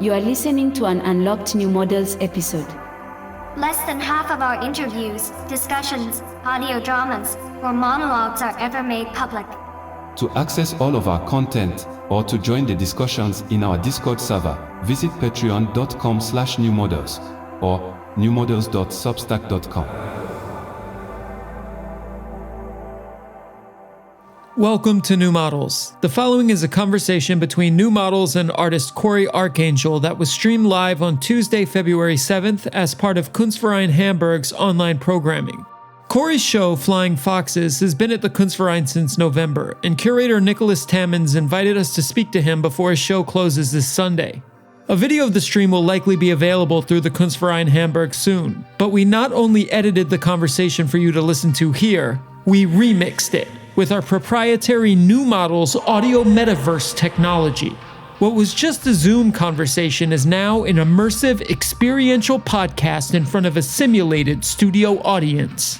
You are listening to an Unlocked New Models episode. Less than half of our interviews, discussions, audio dramas, or monologues are ever made public. To access all of our content or to join the discussions in our Discord server, visit patreon.com/newmodels or newmodels.substack.com. Welcome to New Models. The following is a conversation between New Models and artist Cory Arcangel that was streamed live on Tuesday, February 7th as part of Kunstverein Hamburg's online programming. Cory's show, Flying Foxes, has been at the Kunstverein since November, and curator Nicholas Tammens invited us to speak to him before his show closes this Sunday. A video of the stream will likely be available through the Kunstverein Hamburg soon, but we not only edited the conversation for you to listen to here, we remixed it with our proprietary New Models Audio Metaverse technology. What was just a Zoom conversation is now an immersive, experiential podcast in front of a simulated studio audience.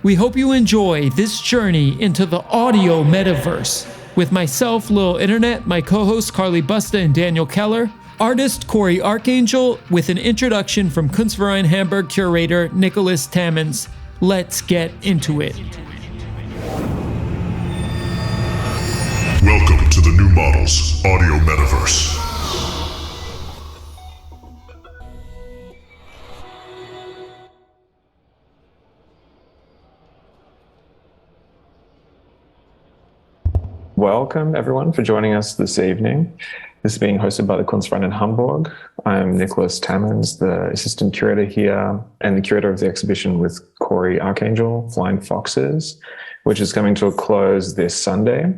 We hope you enjoy this journey into the Audio Metaverse with myself, Lil Internet, my co-hosts Carly Busta and Daniel Keller, artist Cory Arcangel, with an introduction from Kunstverein Hamburg curator Nicholas Tammens. Let's get into it. Welcome to the New Models Audio Metaverse. Welcome everyone for joining us this evening. This is being hosted by the Kunstverein Hamburg. I'm Nicholas Tammens, the assistant curator here and the curator of the exhibition with Cory Arcangel, Flying Foxes, which is coming to a close this Sunday.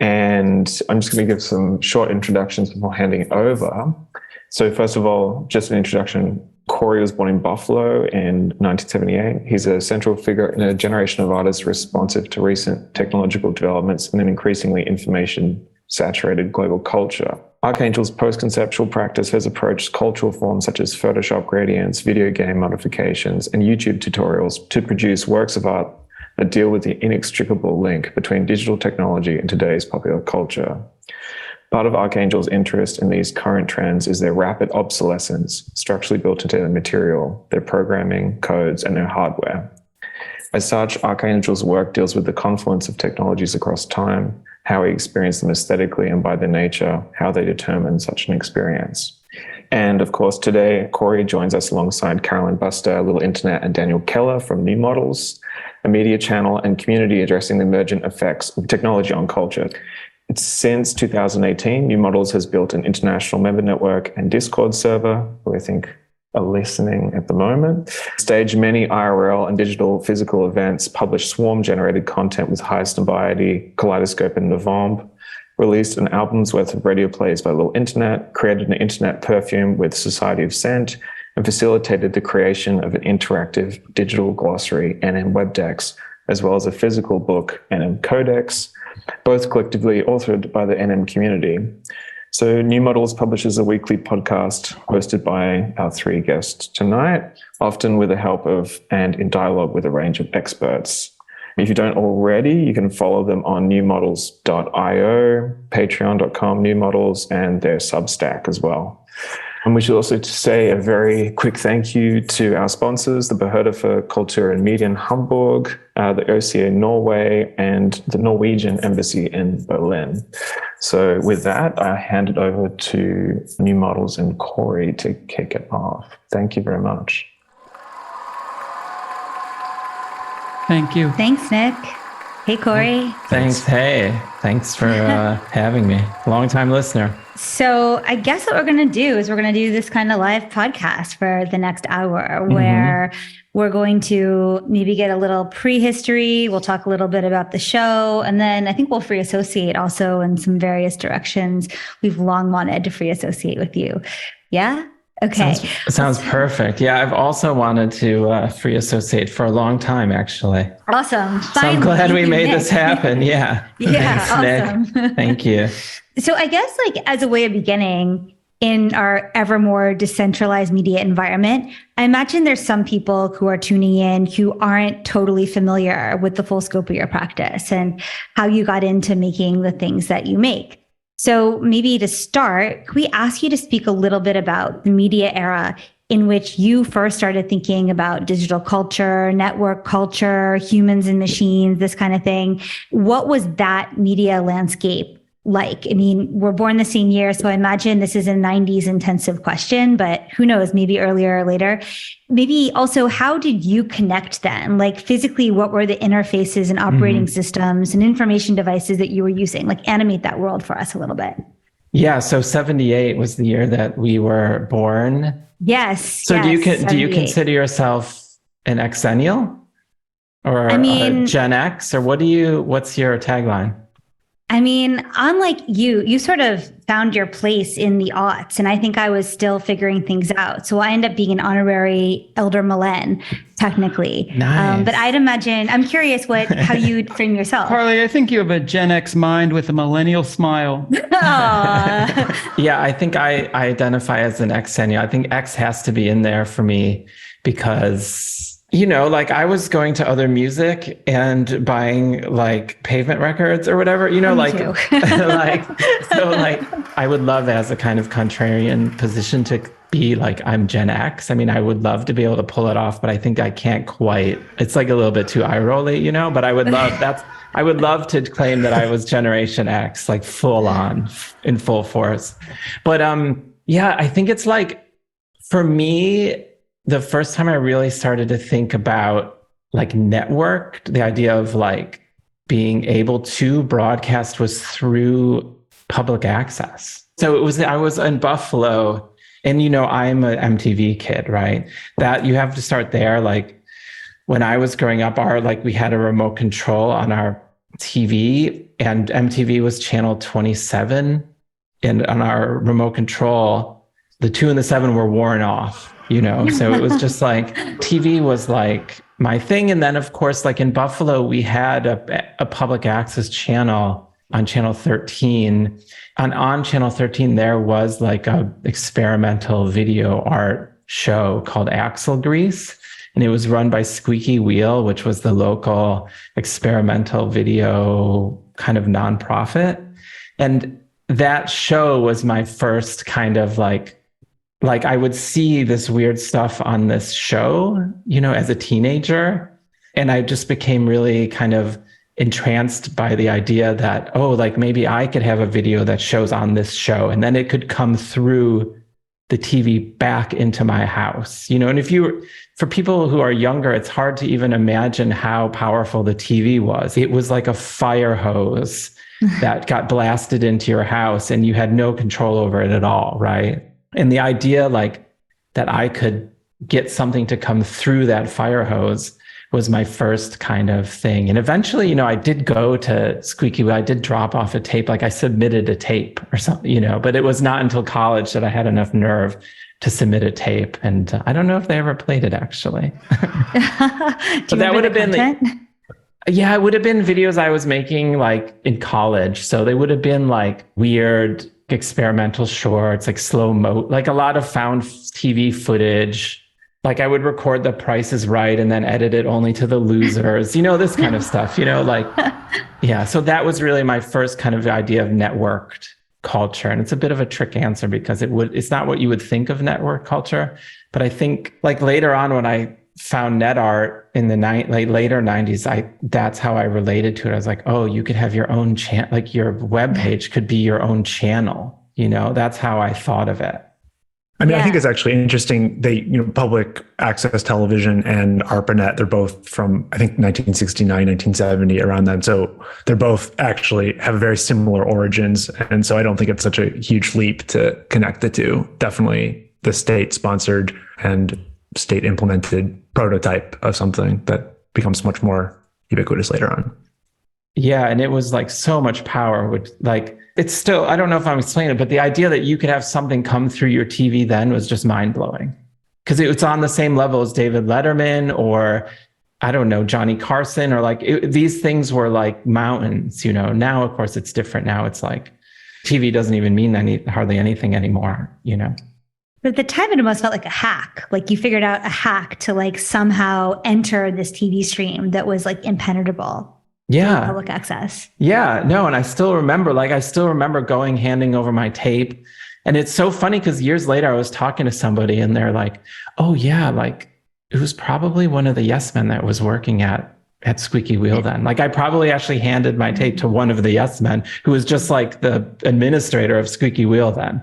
And I'm just going to give some short introductions before handing it over. So first of all, just an introduction. Cory was born in Buffalo in 1978. He's a central figure in a generation of artists responsive to recent technological developments in an increasingly information-saturated global culture. Arcangel's post-conceptual practice has approached cultural forms such as Photoshop gradients, video game modifications, and YouTube tutorials to produce works of art that deal with the inextricable link between digital technology and today's popular culture. Part of Arcangel's interest in these current trends is their rapid obsolescence, structurally built into their material, their programming, codes, and their hardware. As such, Arcangel's work deals with the confluence of technologies across time, how we experience them aesthetically, and by their nature, how they determine such an experience. And of course, today, Cory joins us alongside Carolyn Buster, Lil Internet, and Daniel Keller from New Models, a media channel and community addressing the emergent effects of technology on culture. Since 2018, New Models has built an international member network and Discord server, who I think are listening at the moment, staged many IRL and digital physical events, published swarm-generated content with highest notoriety, Kaleidoscope and November, released an album's worth of radio plays by Lil Internet, created an internet perfume with Society of Scent, and facilitated the creation of an interactive digital glossary, NM Webdex, as well as a physical book, NM Codex, both collectively authored by the NM community. So New Models publishes a weekly podcast hosted by our three guests tonight, often with the help of and in dialogue with a range of experts. If you don't already, you can follow them on newmodels.io, patreon.com, New Models, and their Substack as well. And we should also say a very quick thank you to our sponsors, the Behörde for Kultur and Media in Hamburg, the OCA Norway, and the Norwegian Embassy in Berlin. So with that, I hand it over to New Models and Cory to kick it off. Thank you very much. Thank you. Thanks, Nick. Hey, Cory. Thanks. Hey, thanks for having me. Long-time listener. So I guess what we're going to do is we're going to do this kind of live podcast for the next hour where we're going to maybe get a little prehistory. We'll talk a little bit about the show. And then I think we'll free associate also in some various directions. We've long wanted to free associate with you. Yeah? Okay. Sounds perfect. Yeah, I've also wanted to free associate for a long time, actually. Awesome. So I'm glad we made this happen. Yeah. Yeah. Thanks, awesome. Nick. Thank you. So I guess as a way of beginning, in our ever more decentralized media environment, I imagine there's some people who are tuning in who aren't totally familiar with the full scope of your practice and how you got into making the things that you make. So maybe to start, can we ask you to speak a little bit about the media era in which you first started thinking about digital culture, network culture, humans and machines, this kind of thing? What was that media landscape like? I mean, we're born the same year, so I imagine this is a 90s intensive question, but who knows, maybe earlier or later. Maybe also, how did you connect then? Like physically, what were the interfaces and operating systems and information devices that you were using? Like animate that world for us a little bit. Yeah, so 78 was the year that we were born. Yes. So yes, do you consider yourself an Xennial or a Gen X, or what's your tagline? I mean, unlike you sort of found your place in the aughts, and I think I was still figuring things out. So I end up being an honorary elder millenn, technically. Nice. But I'd imagine, I'm curious how you'd frame yourself. Carly, I think you have a Gen X mind with a millennial smile. Yeah, I think I identify as an Xennial. I think X has to be in there for me because, like I was going to other music and buying like Pavement records or whatever, like I would love as a kind of contrarian position to be like, I'm Gen X. I mean, I would love to be able to pull it off, but I think I can't quite. It's like a little bit too eye rolly, but I would love to claim that I was Generation X, like full on in full force. But yeah, I think it's like, for me, the first time I really started to think about like networked, the idea of like being able to broadcast was through public access. So I was in Buffalo, and I'm an MTV kid, right? That you have to start there. Like when I was growing up, we had a remote control on our TV, and MTV was channel 27, and on our remote control, the 2 and the 7 were worn off. So it was just like TV was like my thing. And then, of course, like in Buffalo, we had a public access channel on channel 13. On channel 13, there was like a experimental video art show called Axle Grease. And it was run by Squeaky Wheel, which was the local experimental video kind of nonprofit. And that show was my first kind of like I would see this weird stuff on this show, as a teenager. And I just became really kind of entranced by the idea that, like maybe I could have a video that shows on this show, and then it could come through the TV back into my house, and for people who are younger, it's hard to even imagine how powerful the TV was. It was like a fire hose that got blasted into your house, and you had no control over it at all, right? And the idea like that I could get something to come through that fire hose was my first kind of thing. And eventually, I did go to Squeaky Wheel. I did drop off a tape, like I submitted a tape or something, but it was not until college that I had enough nerve to submit a tape. And I don't know if they ever played it, actually. But that would have been yeah, it would have been videos I was making like in college. So they would have been like weird experimental shorts, like slow-mo, like a lot of found TV footage. Like I would record The Price is Right and then edit it only to the losers, this kind of stuff, yeah. So that was really my first kind of idea of networked culture. And it's a bit of a trick answer because it's not what you would think of network culture. But I think like later on when I found net art in the later 90s, that's how I related to it. I was like, oh, you could have your own channel, like your web page could be your own channel. That's how I thought of it. I mean, I think it's actually interesting. Public access television and ARPANET, they're both from, I think, 1969, 1970, around then. So they're both actually have very similar origins. And so I don't think it's such a huge leap to connect the two. Definitely the state-sponsored and state-implemented prototype of something that becomes much more ubiquitous later on. Yeah, and it was like so much power. It's still, I don't know if I'm explaining it, but the idea that you could have something come through your TV then was just mind-blowing. Because it's on the same level as David Letterman or, I don't know, Johnny Carson, or these things were like mountains, Now, of course, it's different. Now it's like TV doesn't even mean hardly anything anymore, But at the time, it almost felt like a hack. Like you figured out a hack to like somehow enter this TV stream that was like impenetrable. Yeah. Public access. Yeah, no, and I still remember handing over my tape. And it's so funny because years later I was talking to somebody and they're like, oh yeah, like it was probably one of the Yes Men that was working at Squeaky Wheel then. Like I probably actually handed my tape to one of the Yes Men who was just like the administrator of Squeaky Wheel then.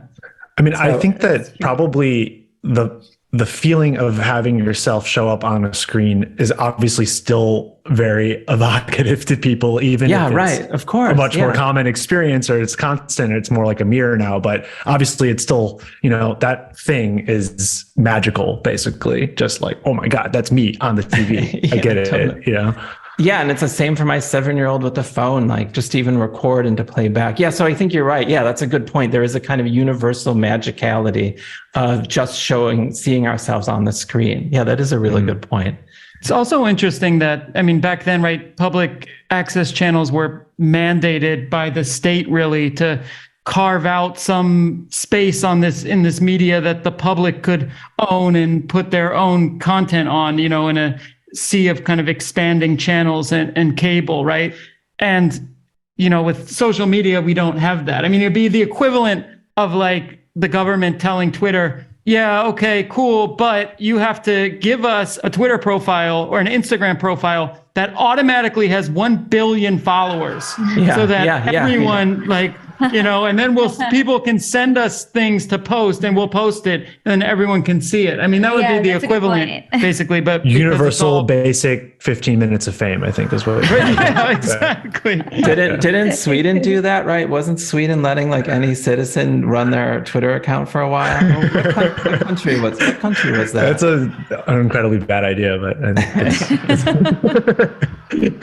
I mean, I think that probably the feeling of having yourself show up on a screen is obviously still very evocative to people, even if it's right. Of course. a much more common experience, or it's constant, or it's more like a mirror now. But obviously it's still, that thing is magical, basically. Just like, oh my God, that's me on the TV. I get it. Totally. Yeah, and it's the same for my 7-year-old with the phone, like just to even record and to play back. Yeah, so I think you're right. Yeah, that's a good point. There is a kind of universal magicality of just seeing ourselves on the screen. Yeah, that is a really good point. It's also interesting that, back then, right, public access channels were mandated by the state really to carve out some space in this media that the public could own and put their own content on, in a sea of kind of expanding channels and cable, right? And, with social media, we don't have that. It'd be the equivalent of like the government telling Twitter, yeah, okay, cool, but you have to give us a Twitter profile or an Instagram profile that automatically has 1 billion followers, so that everyone and then people can send us things to post and we'll post it and everyone can see it. That would be the equivalent, basically, but universal basic 15 minutes of fame, I think is what. Yeah, exactly. Didn't Sweden do that, right? Wasn't Sweden letting like any citizen run their Twitter account for a while? What country was that? That's an incredibly bad idea, but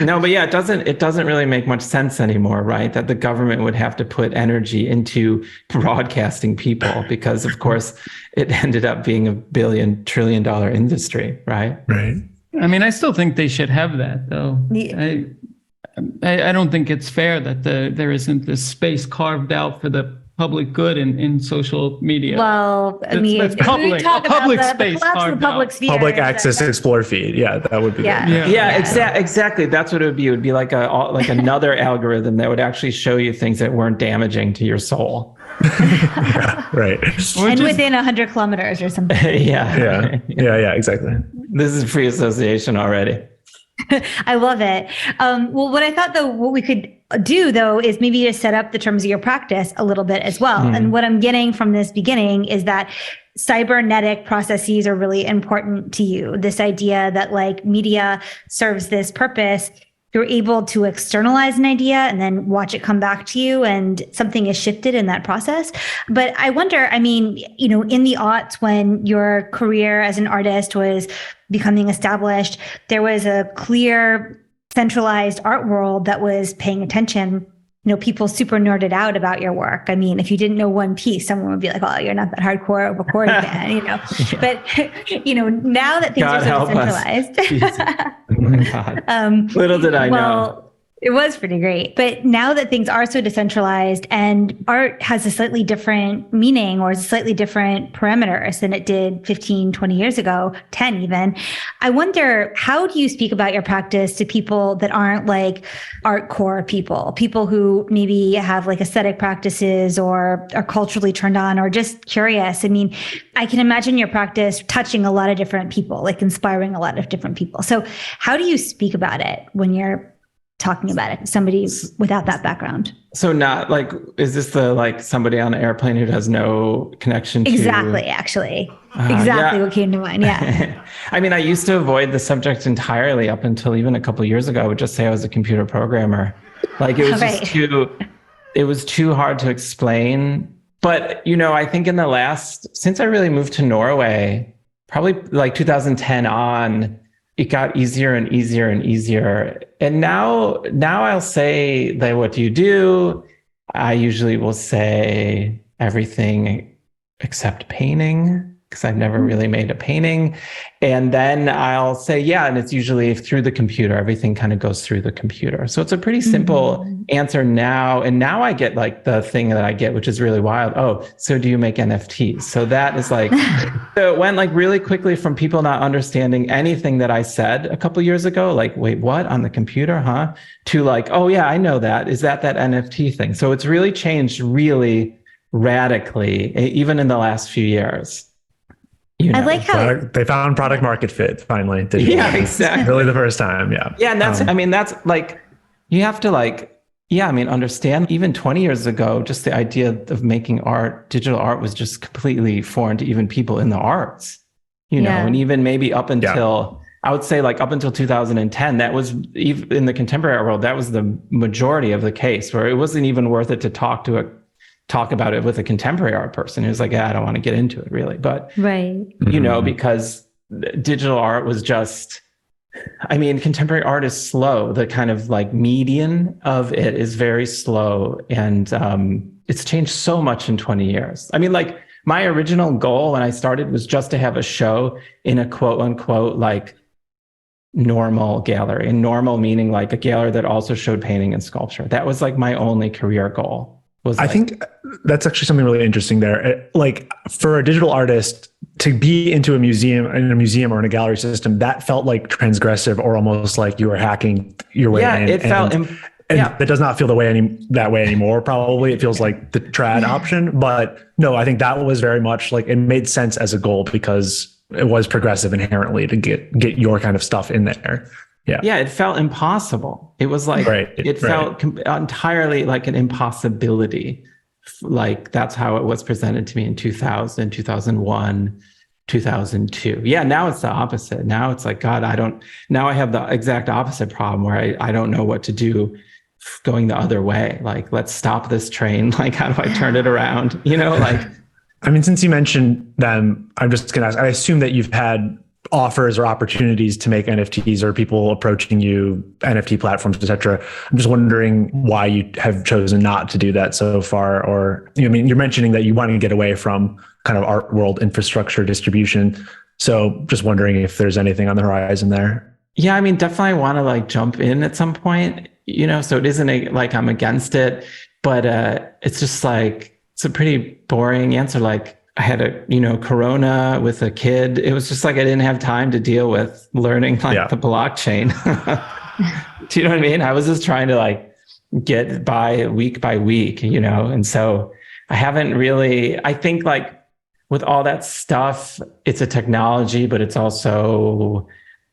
no, but yeah, it doesn't really make much sense anymore, right? That the government would have to put energy into broadcasting people because, of course, it ended up being $1 billion-trillion industry, right? Right. I still think they should have that, though. Yeah. I don't think it's fair that there isn't this space carved out for the public good in social media. Well, that's public space carved public out. sphere, public access explore feed. Yeah, that would be. Yeah. Exactly. That's what it would be. It would be like another algorithm that would actually show you things that weren't damaging to your soul. Right. And within 100 kilometers or something. Yeah, exactly. This is free association already. I love it. Well, what I thought what we could do though is maybe to set up the terms of your practice a little bit as well. And what I'm getting from this beginning is that cybernetic processes are really important to you. This idea that like media serves this purpose, you're able to externalize an idea and then watch it come back to you, and something is shifted in that process. But I wonder, in the aughts when your career as an artist was becoming established, there was a clear centralized art world that was paying attention. People super nerded out about your work. If you didn't know one piece, someone would be like, "Oh, you're not that hardcore of a Cory fan," Yeah. But now that things are so decentralized, oh my God. Little did I know. It was pretty great. But now that things are so decentralized and art has a slightly different meaning or slightly different parameters than it did 15, 20 years ago, 10 even, I wonder, how do you speak about your practice to people that aren't like art core people who maybe have like aesthetic practices or are culturally turned on or just curious? I can imagine your practice touching a lot of different people, like inspiring a lot of different people. So how do you speak about it when you're talking about it, somebody without that background? So not like, is this somebody on an airplane who has no connection to... Exactly, actually. Exactly what came to mind, yeah. I used to avoid the subject entirely up until even a couple of years ago. I would just say I was a computer programmer. It was it was too hard to explain. But, I think since I really moved to Norway, probably 2010 on, it got easier and easier and easier. And now I'll say, what do you do? I usually will say everything except painting, because I've never really made a painting. And then I'll say, yeah, and it's usually through the computer. Everything kind of goes through the computer. So it's a pretty simple answer now. And now I get like the thing that I get, which is really wild. Oh, so do you make NFTs? So that is like, so it went like really quickly from people not understanding anything that I said a couple of years ago, like, wait, what, on the computer, huh? To like, oh yeah, I know that. Is that NFT thing? So it's really changed really radically, even in the last few years. I like how they found product market fit finally. Yeah, exactly. Really the first time. Yeah. Yeah. And that's, I mean, that's like, you have to like, yeah, I mean, understand even 20 years ago, just the idea of making art, digital art was just completely foreign to even people in the arts, you know, and even maybe up until, I would say like up until 2010, that was even in the contemporary world, that was the majority of the case where it wasn't even worth it to talk about it with a contemporary art person who's like, yeah, I don't want to get into it really. But, you know, because digital art was just, I mean, contemporary art is slow. The kind of like median of it is very slow. And it's changed so much in 20 years. I mean, like my original goal when I started was just to have a show in a quote unquote, like normal gallery, and normal meaning like a gallery that also showed painting and sculpture. That was like my only career goal. I think that's actually something really interesting there. Like for a digital artist to be into a museum or in a gallery system, that felt like transgressive or almost like you were hacking your way in. It felt, and that does not feel that way anymore. Probably it feels like the trad option, but no, I think that was very much like it made sense as a goal because it was progressive inherently to get your kind of stuff in there. Yeah, it felt impossible. It was like, it felt entirely like an impossibility. Like that's how it was presented to me in 2000, 2001, 2002. Yeah, now it's the opposite. Now it's like, God, now I have the exact opposite problem where I don't know what to do going the other way. Like, let's stop this train. Like, how do I turn it around? You know, like. I mean, since you mentioned them, I'm just going to ask, I assume that you've had offers or opportunities to make NFTs or people approaching you, NFT platforms, et cetera. I'm just wondering why you have chosen not to do that so far. Or, I mean, you're mentioning that you want to get away from kind of art world infrastructure distribution. So just wondering if there's anything on the horizon there. Yeah, I mean, definitely want to like jump in at some point, you know, so it isn't like I'm against it, but it's just like, it's a pretty boring answer. Like, I had Corona with a kid. It was just like, I didn't have time to deal with learning like the blockchain. Do you know what I mean? I was just trying to like get by week, you know? And so I haven't really, I think like with all that stuff, it's a technology, but it's also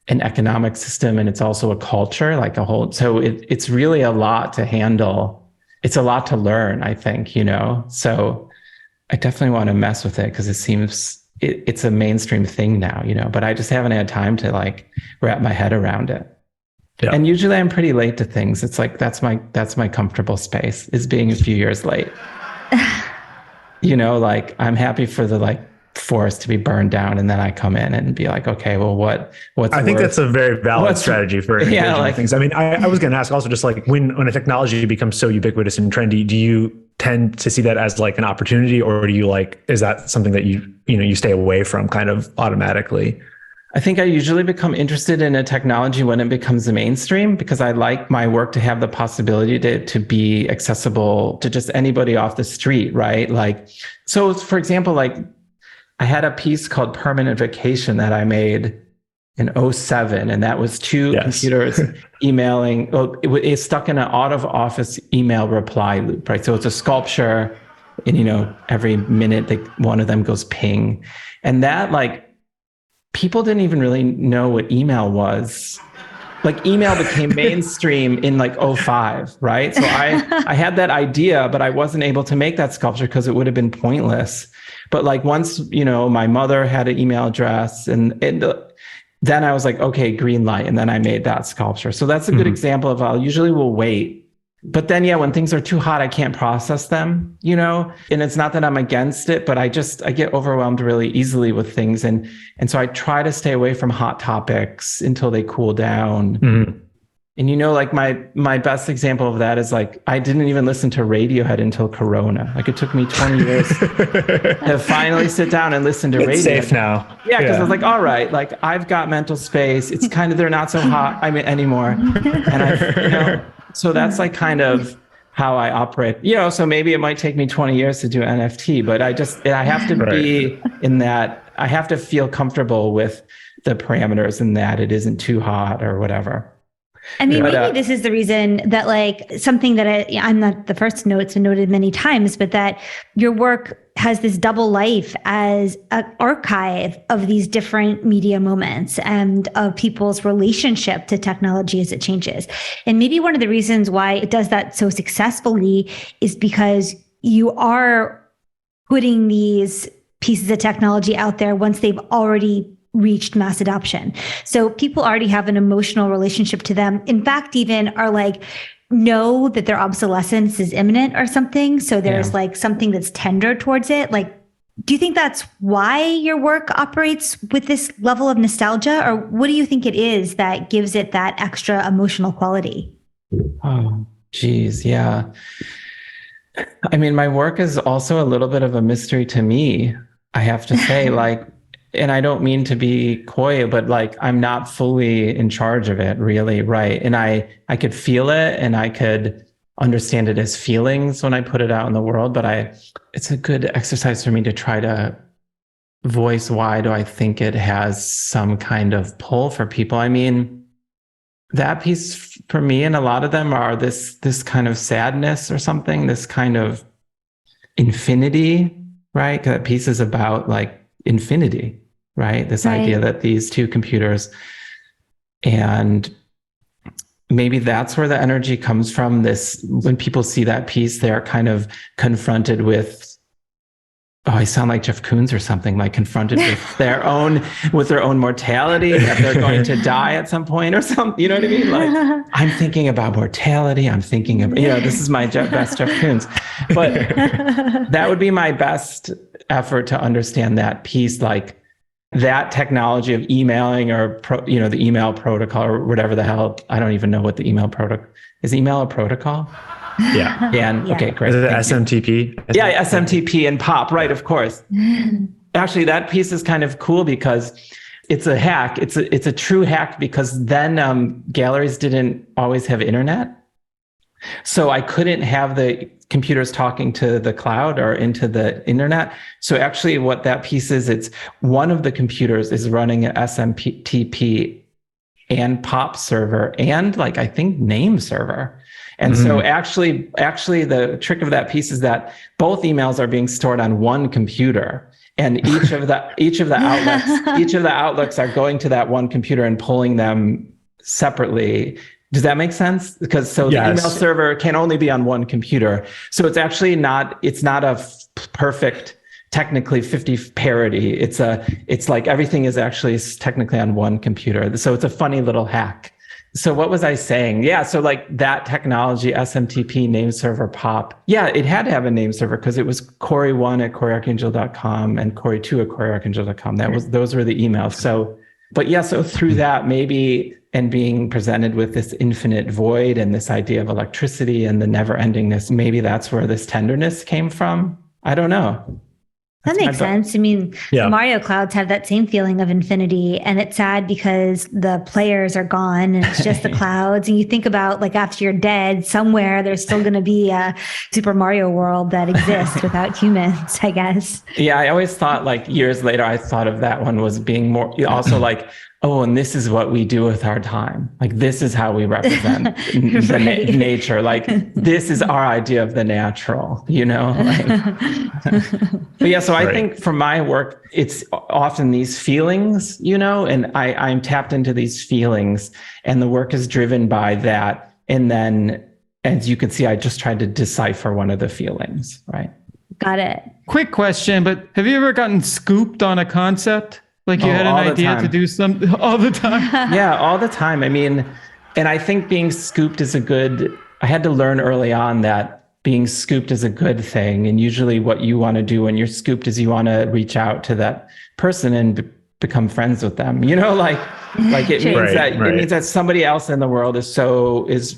an economic system and it's also a culture, like a whole, so it's really a lot to handle. It's a lot to learn, I think, you know? So I definitely want to mess with it because it seems it's a mainstream thing now, you know, but I just haven't had time to like wrap my head around it. Yeah. And usually I'm pretty late to things. It's like, that's my comfortable space, is being a few years late. You know, like I'm happy for the like forest to be burned down and then I come in and be like, okay, well, what's I think that's a very valid strategy for like things. I mean, I was going to ask also just like when a technology becomes so ubiquitous and trendy, do you tend to see that as like an opportunity, or do you like, is that something that you stay away from kind of automatically? I think I usually become interested in a technology when it becomes the mainstream, because I like my work to have the possibility to be accessible to just anybody off the street, right? Like, so for example, like I had a piece called Permanent Vacation that I made in 2007, and that was two computers emailing. Well, it's stuck in an out of office email reply loop, right? So it's a sculpture, and every minute one of them goes ping, and that like people didn't even really know what email was. Like email became mainstream in like 2005, right? So I had that idea, but I wasn't able to make that sculpture because it would have been pointless. But like once, my mother had an email address and then I was like, okay, green light. And then I made that sculpture. So that's a good example of how usually we'll wait. But then, when things are too hot, I can't process them, and it's not that I'm against it, but I get overwhelmed really easily with things. And so I try to stay away from hot topics until they cool down. And like my best example of that is like, I didn't even listen to Radiohead until Corona. Like it took me 20 years to finally sit down and listen to Radiohead. It's safe now. Yeah, because I was like, all right, like I've got mental space. It's kind of, they're not so hot anymore. And so that's like kind of how I operate. So maybe it might take me 20 years to do NFT, but I have to be in that, I have to feel comfortable with the parameters in that it isn't too hot or whatever. I mean, maybe this is the reason that like something that I'm not the first to note, it's been noted many times, but that your work has this double life as an archive of these different media moments and of people's relationship to technology as it changes. And maybe one of the reasons why it does that so successfully is because you are putting these pieces of technology out there once they've already reached mass adoption. So people already have an emotional relationship to them. In fact, even are like, know that their obsolescence is imminent or something. So there's like something that's tender towards it. Like, do you think that's why your work operates with this level of nostalgia? Or what do you think it is that gives it that extra emotional quality? Oh, geez. Yeah. I mean, my work is also a little bit of a mystery to me, I have to say, like, and I don't mean to be coy, but like, I'm not fully in charge of it really. Right. And I could feel it and I could understand it as feelings when I put it out in the world, but it's a good exercise for me to try to voice why do I think it has some kind of pull for people. I mean, that piece for me, and a lot of them are this kind of sadness or something, this kind of infinity, right? That piece is about like infinity, right? This idea that these two computers, and maybe that's where the energy comes from. This, when people see that piece, they're kind of confronted with, oh, I sound like Jeff Koons or something, like confronted with their own mortality, that they're going to die at some point or something. You know what I mean? Like, I'm thinking about mortality. I'm thinking of, this is my best Jeff Koons. But that would be my best effort to understand that piece, like that technology of emailing or, the email protocol or whatever the hell. I don't even know what the email protocol is. Email a protocol? Yeah. Okay, great. Is it SMTP? Yeah, SMTP and POP, right, of course. Actually, that piece is kind of cool because it's a hack. It's a true hack because then galleries didn't always have internet. So I couldn't have the computers talking to the cloud or into the internet. So actually what that piece is, it's one of the computers is running an SMTP and POP server and like, I think name server. And so actually the trick of that piece is that both emails are being stored on one computer, and each of the outlets are going to that one computer and pulling them separately. Does that make sense? Because the email server can only be on one computer. So it's actually not a perfect, technically 50 parity. It's like everything is actually technically on one computer. So it's a funny little hack. So what was I saying? Yeah. So like that technology, SMTP, name server, POP. Yeah, it had to have a name server because it was Cory1 at CoryArcangel.com and Cory2 at CoryArcangel.com. Those were the emails. So through that maybe, and being presented with this infinite void and this idea of electricity and the never endingness, maybe that's where this tenderness came from. I don't know. That makes sense. I mean, the Mario clouds have that same feeling of infinity, and it's sad because the players are gone and it's just the clouds. And you think about like after you're dead, somewhere there's still going to be a Super Mario world that exists without humans, I guess. Yeah, I always thought like years later, I thought of that one was being more also like, oh, and this is what we do with our time. Like, this is how we represent nature. Like, this is our idea of the natural, But so I think for my work, it's often these feelings, and I'm tapped into these feelings, and the work is driven by that. And then, as you can see, I just tried to decipher one of the feelings, right? Got it. Quick question, but have you ever gotten scooped on a concept? Like you had an idea to do something all the time? Yeah, all the time. I mean, and I think being scooped is I had to learn early on that being scooped is a good thing. And usually what you want to do when you're scooped is you want to reach out to that person and become friends with them, you know, like it means it means that somebody else in the world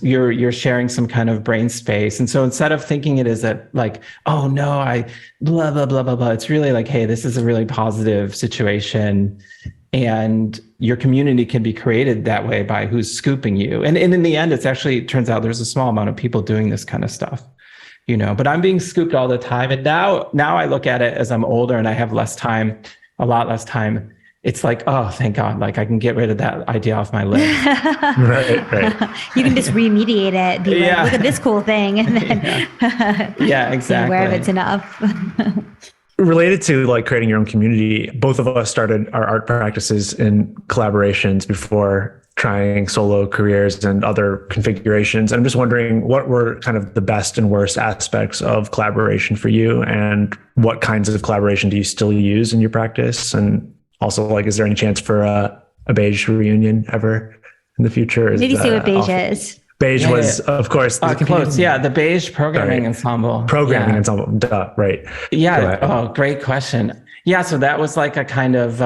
you're sharing some kind of brain space. And so instead of thinking it is like, oh no, I blah, blah, blah, blah, blah, it's really like, hey, this is a really positive situation. And your community can be created that way by who's scooping you. And in the end, it turns out there's a small amount of people doing this kind of stuff, you know, but I'm being scooped all the time. And now I look at it as I'm older and I have less time, a lot less time. It's like, oh, thank God, like I can get rid of that idea off my list. Right. You can just remediate it. Be like, look at this cool thing. And then exactly. Be aware of it's enough. Related to like creating your own community, both of us started our art practices in collaborations before trying solo careers and other configurations. And I'm just wondering, what were kind of the best and worst aspects of collaboration for you, and what kinds of collaboration do you still use in your practice? And also, like, is there any chance for a beige reunion ever in the future? Maybe say what beige is. Beige was, of course, close. Yeah, the beige programming ensemble. Ensemble. Duh, right. Yeah. Oh, great question. Yeah, so that was like a kind of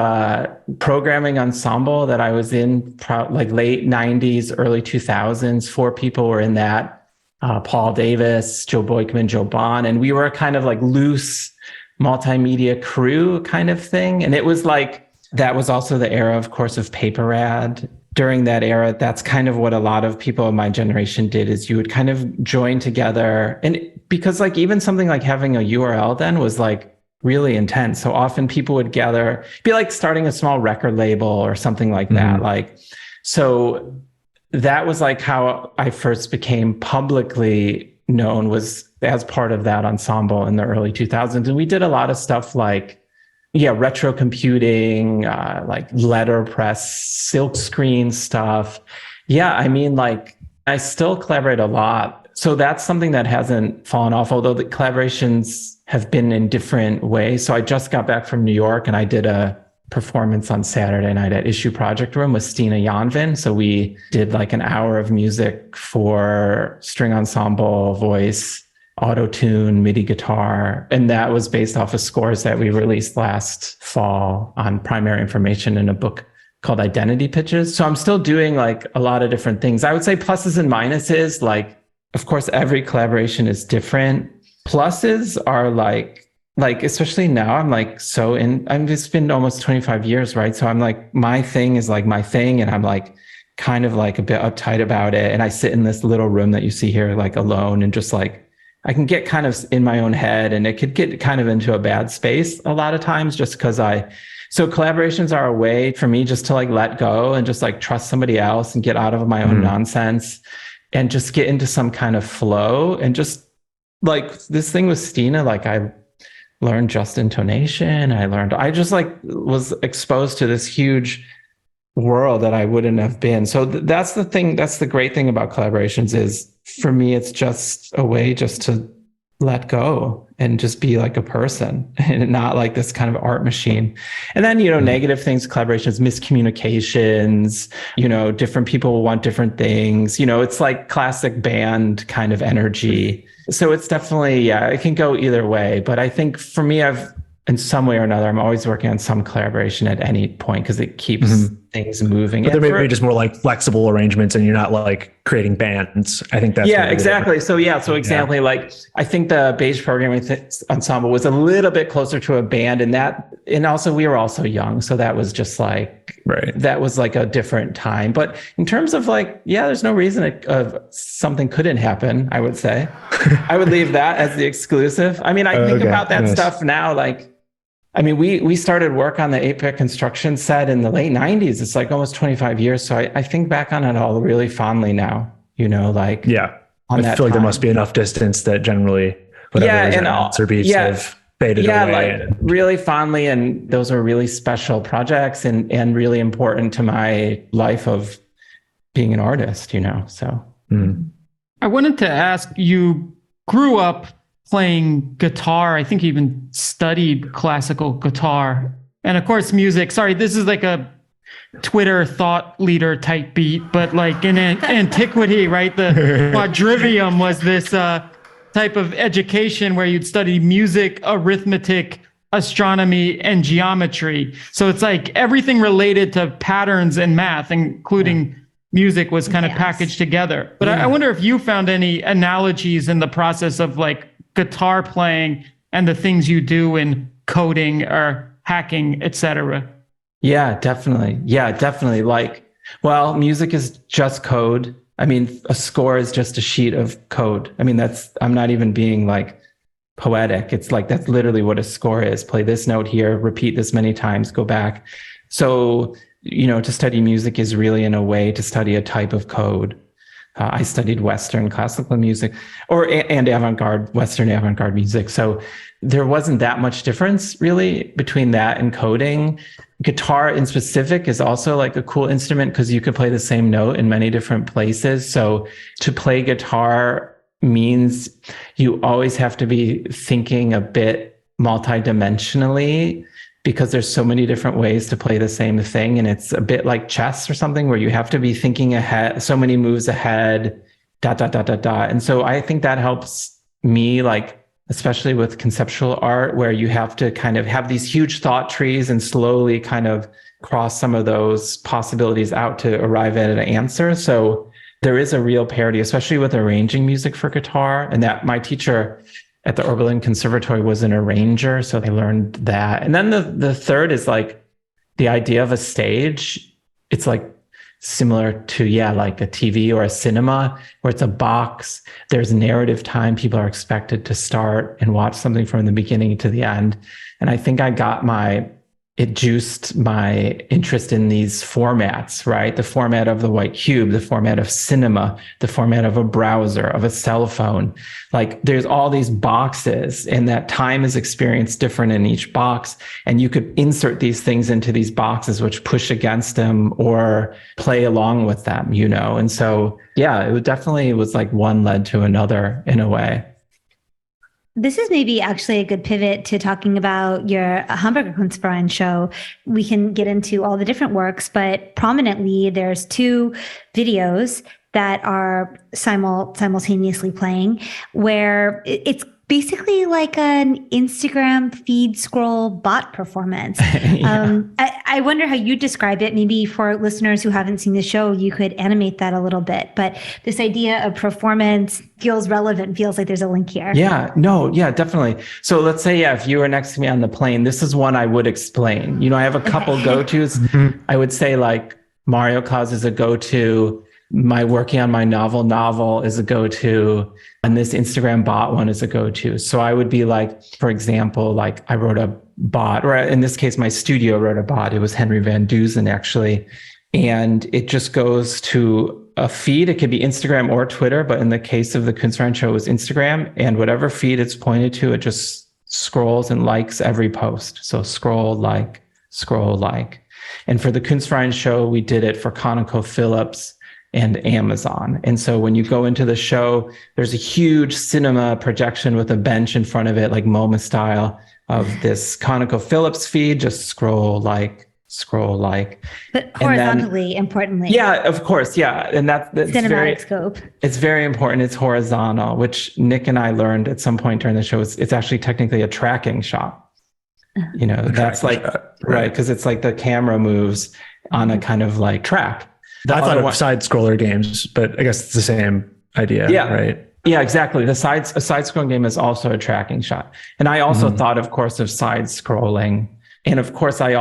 programming ensemble that I was in, like late 90s, early 2000s. 4 people were in that. Paul Davis, Joe Boykman, Joe Bond. And we were a kind of like loose multimedia crew kind of thing. And it was like, that was also the era, of course, of paper rad. During that era, that's kind of what a lot of people of my generation did, is you would kind of join together. And because like even something like having a URL then was like really intense. So often people would gather, be like starting a small record label or something like that. Like, so that was like how I first became publicly known, was as part of that ensemble in the early 2000s. And we did a lot of stuff like, retro computing, like letterpress, silk screen stuff. Yeah, I mean, like I still collaborate a lot. So that's something that hasn't fallen off, although the collaborations have been in different ways. So I just got back from New York and I did a performance on Saturday night at Issue Project Room with Stina Janvin. So we did like an hour of music for string ensemble, voice, auto-tune, MIDI guitar. And that was based off of scores that we released last fall on Primary Information in a book called Identity Pitches. So I'm still doing like a lot of different things. I would say pluses and minuses, like, of course, every collaboration is different. Pluses are like, especially now, I'm like, it's been almost 25 years, right? So I'm like, my thing is like my thing. And I'm like, kind of like a bit uptight about it. And I sit in this little room that you see here, like alone, and just like, I can get kind of in my own head, and it could get kind of into a bad space a lot of times just because so collaborations are a way for me just to like let go and just like trust somebody else and get out of my own nonsense and just get into some kind of flow. And just like this thing with Stina, like I learned just intonation. I just like was exposed to this huge world that I wouldn't have been. So that's the thing. That's the great thing about collaborations is, for me, it's just a way just to let go and just be like a person and not like this kind of art machine. And then, negative things, collaborations, miscommunications, different people want different things, it's like classic band kind of energy. So it's definitely, it can go either way. But I think for me, in some way or another, I'm always working on some collaboration at any point because it keeps things moving. But there may be just more like flexible arrangements, and you're not like creating bands. I think that's exactly. So exactly. Like I think the beige programming ensemble was a little bit closer to a band, and also we were also young, so that was just like that was like a different time. But in terms of like, there's no reason something couldn't happen. I would say I would leave that as the exclusive. I mean, I think about that stuff now, like. I mean, we started work on the 8-bit construction set in the late 90s. It's like almost 25 years. So I think back on it all really fondly now, like. Yeah. I feel like there must be enough distance that generally whatever beats have faded away. Like really fondly. And those are really special projects and really important to my life of being an artist, so. I wanted to ask, you grew up playing guitar. I think you even studied classical guitar. And of course, music. Sorry, this is like a Twitter thought leader type beat, but like in antiquity, right? The quadrivium was this type of education where you'd study music, arithmetic, astronomy and geometry. So it's like everything related to patterns and math, including music, was kind of packaged together. But I wonder if you found any analogies in the process of like guitar playing and the things you do in coding or hacking, etc. Yeah, definitely. Yeah, definitely. Like, well, music is just code. I mean, a score is just a sheet of code. I mean, I'm not even being like poetic. It's like, that's literally what a score is. Play this note here, repeat this many times, go back. So, to study music is really in a way to study a type of code. I studied Western classical music and avant-garde, Western avant-garde music. So there wasn't that much difference really between that and coding. Guitar in specific is also like a cool instrument because you could play the same note in many different places. So to play guitar means you always have to be thinking a bit multidimensionally, because there's so many different ways to play the same thing. And it's a bit like chess or something where you have to be thinking ahead, so many moves ahead, ... And so I think that helps me, like, especially with conceptual art, where you have to kind of have these huge thought trees and slowly kind of cross some of those possibilities out to arrive at an answer. So there is a real parity, especially with arranging music for guitar. And that my teacher at the Oberlin Conservatory was an arranger, so I learned that. And then the third is like the idea of a stage. It's like similar to, like a TV or a cinema, where it's a box. There's narrative time. People are expected to start and watch something from the beginning to the end. And I think it juiced my interest in these formats, right? The format of the white cube, the format of cinema, the format of a browser, of a cell phone. Like, there's all these boxes, and that time is experienced different in each box. And you could insert these things into these boxes, which push against them or play along with them, And so, it definitely was like one led to another in a way. This is maybe actually a good pivot to talking about your Hamburger Kunstverein show. We can get into all the different works, but prominently there's 2 videos that are simultaneously playing, where it's basically like an Instagram feed scroll bot performance. I wonder how you describe it. Maybe for listeners who haven't seen the show, you could animate that a little bit. But this idea of performance feels relevant, feels like there's a link here. Yeah, definitely. So let's say, if you were next to me on the plane, this is one I would explain. I have a couple go-tos. I would say like Mario Cause is a go-to. My working on my novel is a go-to, and this Instagram bot one is a go-to. So I would be like, for example, like I wrote a bot, or in this case, my studio wrote a bot. It was Henry Van Dusen, actually. And it just goes to a feed. It could be Instagram or Twitter, but in the case of the Kunstverein show, it was Instagram. And whatever feed it's pointed to, it just scrolls and likes every post. So scroll, like. And for the Kunstverein show, we did it for ConocoPhillips and Amazon. And so when you go into the show, there's a huge cinema projection with a bench in front of it, like MoMA style, of this ConocoPhillips feed, just scroll, like. But horizontally, importantly. Yeah, of course. Yeah. And that's cinematic scope. It's very important. It's horizontal, which Nick and I learned at some point during the show. It's actually technically a tracking shot. That's like, right. Because it's like the camera moves on a kind of like track. I thought of side scroller games, but I guess it's the same idea, right? Yeah, exactly. A side scrolling game is also a tracking shot. And I also thought, of course, of side scrolling. And of course, I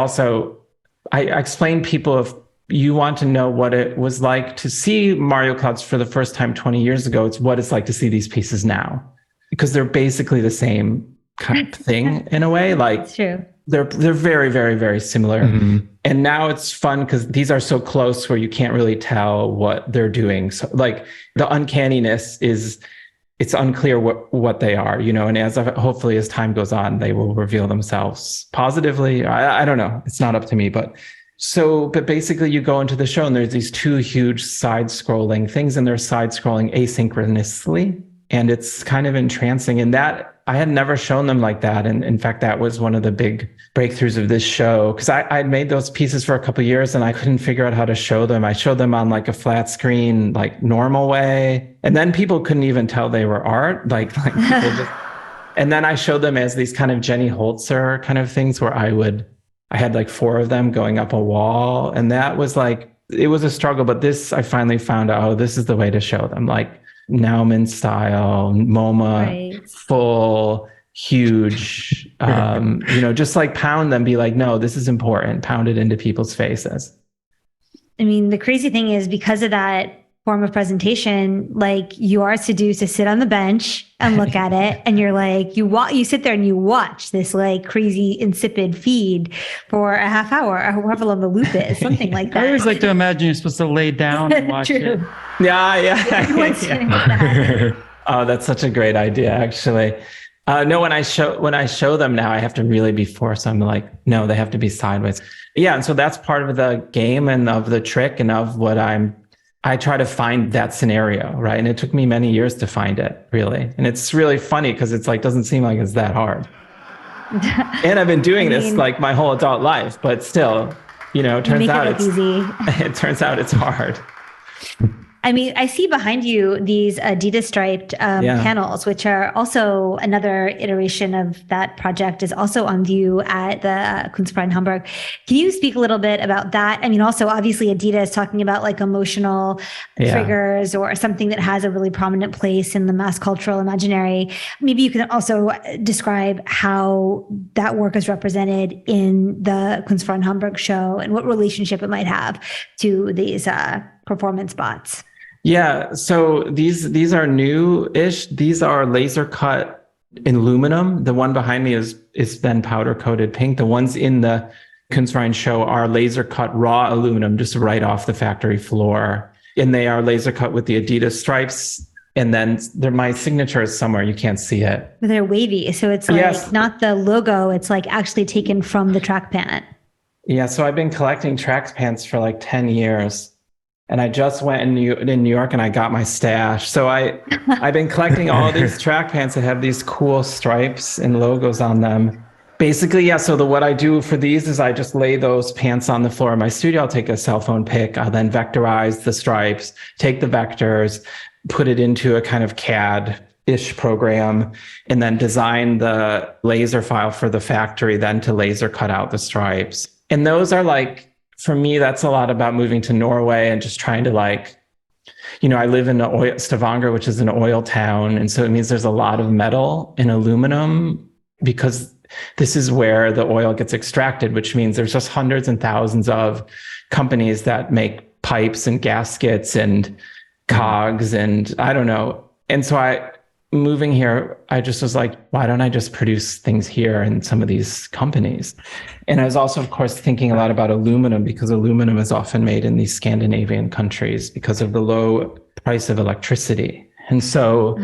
explain people, if you want to know what it was like to see Mario Clouds for the first time 20 years ago, it's what it's like to see these pieces now, because they're basically the same kind of thing in a way. Like, it's true. They're very, very, very similar. And now it's fun because these are so close where you can't really tell what they're doing. So like the uncanniness is, it's unclear what they are, and hopefully as time goes on, they will reveal themselves positively. I don't know. It's not up to me, but basically you go into the show and there's these 2 huge side scrolling things, and they're side scrolling asynchronously. And it's kind of entrancing, and that I had never shown them like that. And in fact, that was one of the big breakthroughs of this show, because I'd made those pieces for a couple of years and I couldn't figure out how to show them. I showed them on like a flat screen, like normal way. And then people couldn't even tell they were art. Like people just And then I showed them as these kind of Jenny Holzer kind of things where I had like 4 of them going up a wall. And that was like, it was a struggle, but this, I finally found out, oh, this is the way to show them, like Nauman style, MoMA, Right. full, huge, just like pound them, be like, no, this is important, pound it into people's faces. I mean, the crazy thing is because of that form of presentation, like you are seduced to sit on the bench and look at it. And you're like, you sit there and you watch this like crazy insipid feed for a half hour or however long the loop is, something like that. I always like to imagine you're supposed to lay down and watch it. Yeah. Oh, that's such a great idea, actually. No, when I show them now, I have to really be forced. I'm like, no, they have to be sideways. Yeah. And so that's part of the game and of the trick and of what I try to find that scenario, right? And it took me many years to find it, really. And it's really funny because it's like, doesn't seem like it's that hard. And I've been doing this like my whole adult life, but still, it turns out it's easy. It turns out it's hard. I mean, I see behind you these Adidas striped panels, which are also another iteration of that project, is also on view at the Kunstverein Hamburg. Can you speak a little bit about that? I mean, also obviously Adidas talking about like emotional triggers or something that has a really prominent place in the mass cultural imaginary. Maybe you can also describe how that work is represented in the Kunstverein Hamburg show and what relationship it might have to these performance bots. Yeah, so these are new-ish. These are laser cut in aluminum. The one behind me is then powder coated pink. The ones in the Kunstverein show are laser cut raw aluminum, just right off the factory floor. And they are laser cut with the Adidas stripes. And then my signature is somewhere, you can't see it. They're wavy, so it's like not the logo, it's like actually taken from the track pant. Yeah, so I've been collecting track pants for like 10 years. And I just went in New York and I got my stash. So I've been collecting all these track pants that have these cool stripes and logos on them. Basically, yeah. So what I do for these is I just lay those pants on the floor in my studio. I'll take a cell phone pic. I'll then vectorize the stripes, take the vectors, put it into a kind of CAD-ish program, and then design the laser file for the factory, then to laser cut out the stripes. And those are like, for me, that's a lot about moving to Norway and just trying to I live in Stavanger, which is an oil town. And so it means there's a lot of metal and aluminum because this is where the oil gets extracted, which means there's just hundreds and thousands of companies that make pipes and gaskets and cogs and I don't know. And so moving here, I just was like, why don't I just produce things here in some of these companies? And I was also, of course, thinking a lot about aluminum because aluminum is often made in these Scandinavian countries because of the low price of electricity. And so,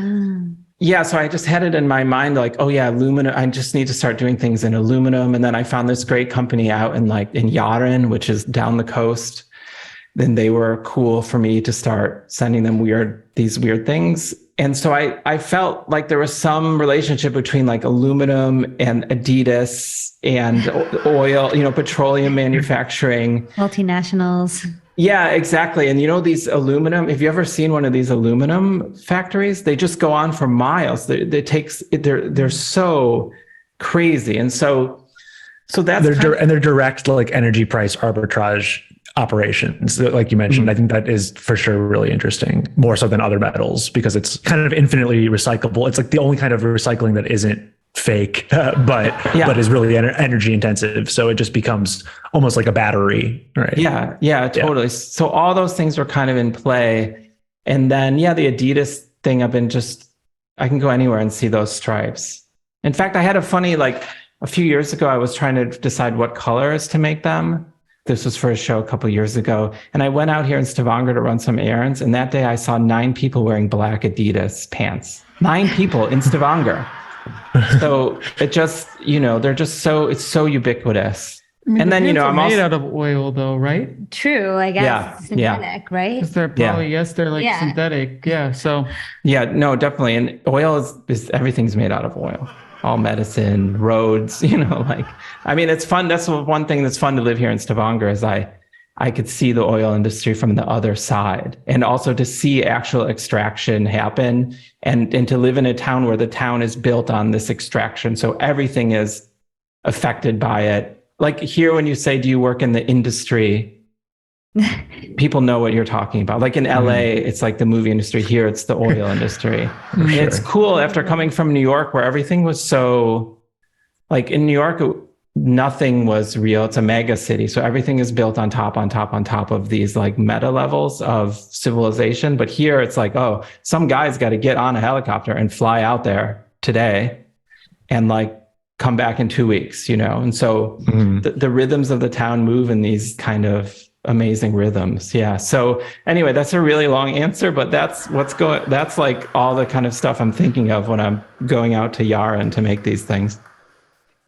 so I just had it in my mind, like, oh yeah, aluminum, I just need to start doing things in aluminum. And then I found this great company out in Jaren, which is down the coast. Then they were cool for me to start sending them these weird things. And so I felt like there was some relationship between like aluminum and Adidas and oil, petroleum manufacturing. Multinationals. Yeah, exactly. And these aluminum, have you ever seen one of these aluminum factories? They just go on for miles. They're so crazy. And so that's they're direct like energy price arbitrage operations, like you mentioned. I think that is for sure really interesting, more so than other metals, because it's kind of infinitely recyclable. It's like the only kind of recycling that isn't fake, but is really energy intensive. So it just becomes almost like a battery, right? Yeah, totally. So all those things were kind of in play. And then, the Adidas thing, I can go anywhere and see those stripes. In fact, I had a funny, a few years ago, I was trying to decide what colors to make them. This was for a show a couple of years ago. And I went out here in Stavanger to run some errands. And that day I saw 9 people wearing black Adidas pants. 9 people in Stavanger. So it just, it's so ubiquitous. I mean, and then, I'm made out of oil though, right? True, I guess. Synthetic, right? Because they're polyester, synthetic. Yeah. So. Yeah, no, definitely. And oil is everything's made out of oil. All medicine, roads, it's fun. That's one thing that's fun to live here in Stavanger is I I could see the oil industry from the other side, and also to see actual extraction happen, and to live in a town where the town is built on this extraction. So everything is affected by it. Like here, when you say, do you work in the industry? People know what you're talking about. Like in LA, it's like the movie industry. Here, it's the oil industry. And it's cool after coming from New York, where everything was so, like in New York, nothing was real. It's a mega city. So everything is built on top of these like meta levels of civilization. But here it's like, oh, some guy's got to get on a helicopter and fly out there today and like come back in 2 weeks, you know? And so the rhythms of the town move in these kind of amazing rhythms. Yeah. So anyway, that's a really long answer, but that's like all the kind of stuff I'm thinking of when I'm going out to Yara to make these things.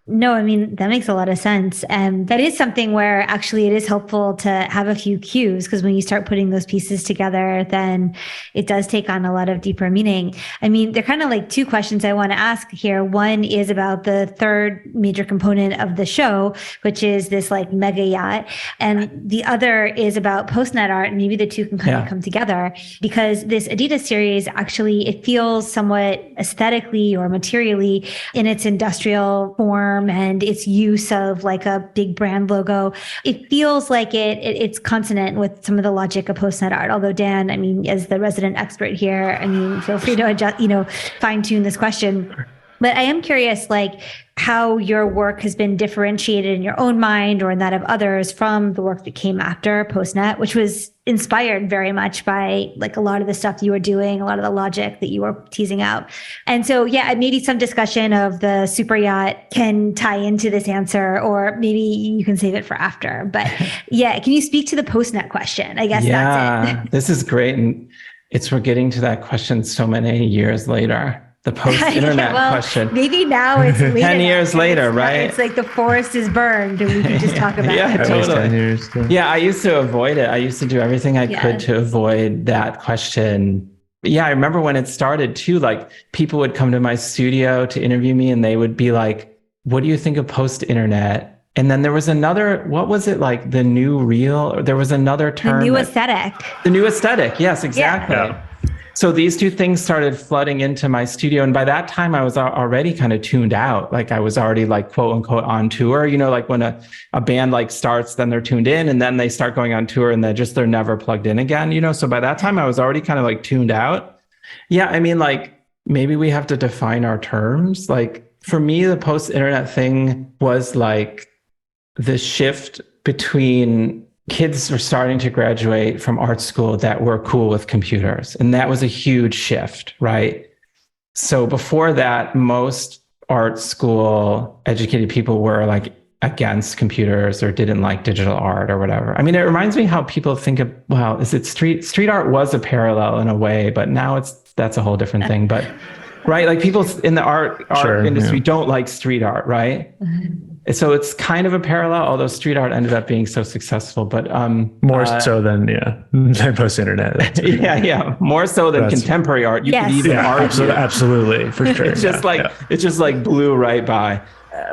No, I mean, that makes a lot of sense. And that is something where actually it is helpful to have a few cues, because when you start putting those pieces together, then it does take on a lot of deeper meaning. I mean, they're kind of like two questions I want to ask here. One is about the third major component of the show, which is this like mega yacht. And the other is about post-net art. And maybe the two can kind of come together, because this Adidas series, actually, it feels somewhat aesthetically or materially in its industrial form and its use of like a big brand logo. It feels like it's consonant with some of the logic of post-net art. Although Dan, I mean, as the resident expert here, I mean, feel free to adjust, fine tune this question. But I am curious, like, how your work has been differentiated in your own mind or in that of others from the work that came after PostNet, which was inspired very much by like a lot of the stuff you were doing, a lot of the logic that you were teasing out. And so, yeah, maybe some discussion of the super yacht can tie into this answer, or maybe you can save it for after. But yeah, can you speak to the PostNet question? I guess that's it. This is great. And we're getting to that question so many years later. The post-internet question. Maybe now it's 10 years later, right? It's like the forest is burned and we can just talk about yeah, it. Totally. Yeah, I used to avoid it. I used to do everything I could to avoid that question. Yeah, I remember when it started too, like people would come to my studio to interview me and they would be like, what do you think of post-internet? And then there was another, what was it, like the new real? There was another term. The new aesthetic. The new aesthetic. Yes, exactly. Yeah. So these two things started flooding into my studio. And by that time, I was already kind of tuned out. Like I was already like, quote unquote, on tour. Like when a band like starts, then they're tuned in and then they start going on tour and they're never plugged in again, So by that time, I was already kind of like tuned out. Yeah, I mean, like maybe we have to define our terms. Like for me, the post-internet thing was like the shift between kids were starting to graduate from art school that were cool with computers. And that was a huge shift, right? So before that, most art school educated people were like against computers or didn't like digital art or whatever. I mean, it reminds me how people think of, well, is it street art was a parallel in a way, but now that's a whole different thing. But right, like people in the art industry don't like street art, right? So it's kind of a parallel, although street art ended up being so successful, but more so than post-internet. Yeah, more so than contemporary art. You could even argue. Absolutely, for sure. It's just like blew right by.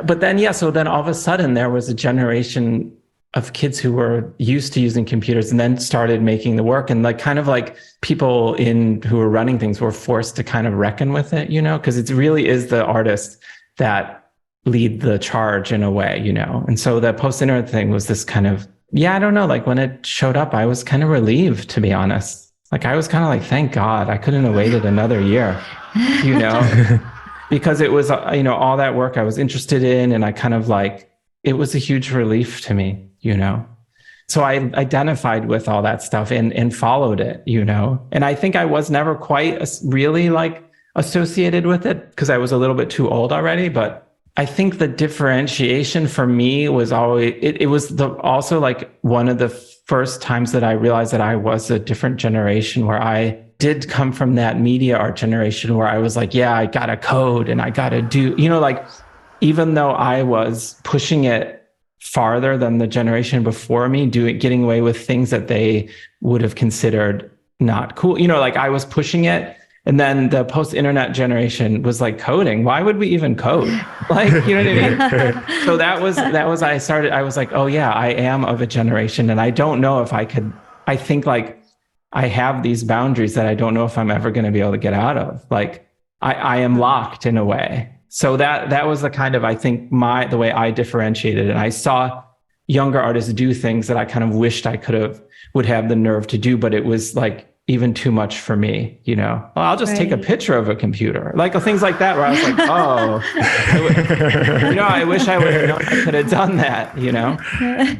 But then so then all of a sudden there was a generation of kids who were used to using computers and then started making the work, and like kind of like people who were running things were forced to kind of reckon with it, because it really is the artist that lead the charge in a way, and so the post-internet thing was this kind of, I don't know, like when it showed up, I was kind of relieved, to be honest. Like I was kind of like, thank God I couldn't have waited another year, because it was, all that work I was interested in, and I kind of like, it was a huge relief to me, So I identified with all that stuff and followed it, and I think I was never quite really like associated with it because I was a little bit too old already, but I think the differentiation for me was always, it was also like one of the first times that I realized that I was a different generation, where I did come from that media art generation where I was like, I got to code and I got to do, like, even though I was pushing it farther than the generation before me, getting away with things that they would have considered not cool. Like I was pushing it And then the post-internet generation was like coding. Why would we even code? Like, you know what I mean? So that was, I was like, oh yeah, I am of a generation. And I don't know if I could, I think like I have these boundaries that I don't know if I'm ever going to be able to get out of. Like I am locked in a way. So that was the kind of, I think the way I differentiated. And I saw younger artists do things that I kind of wished I would have the nerve to do, but it was like even too much for me, you know. Well, I'll just take a picture of a computer, like things like that, where I was like, I wish I could have done that, you know.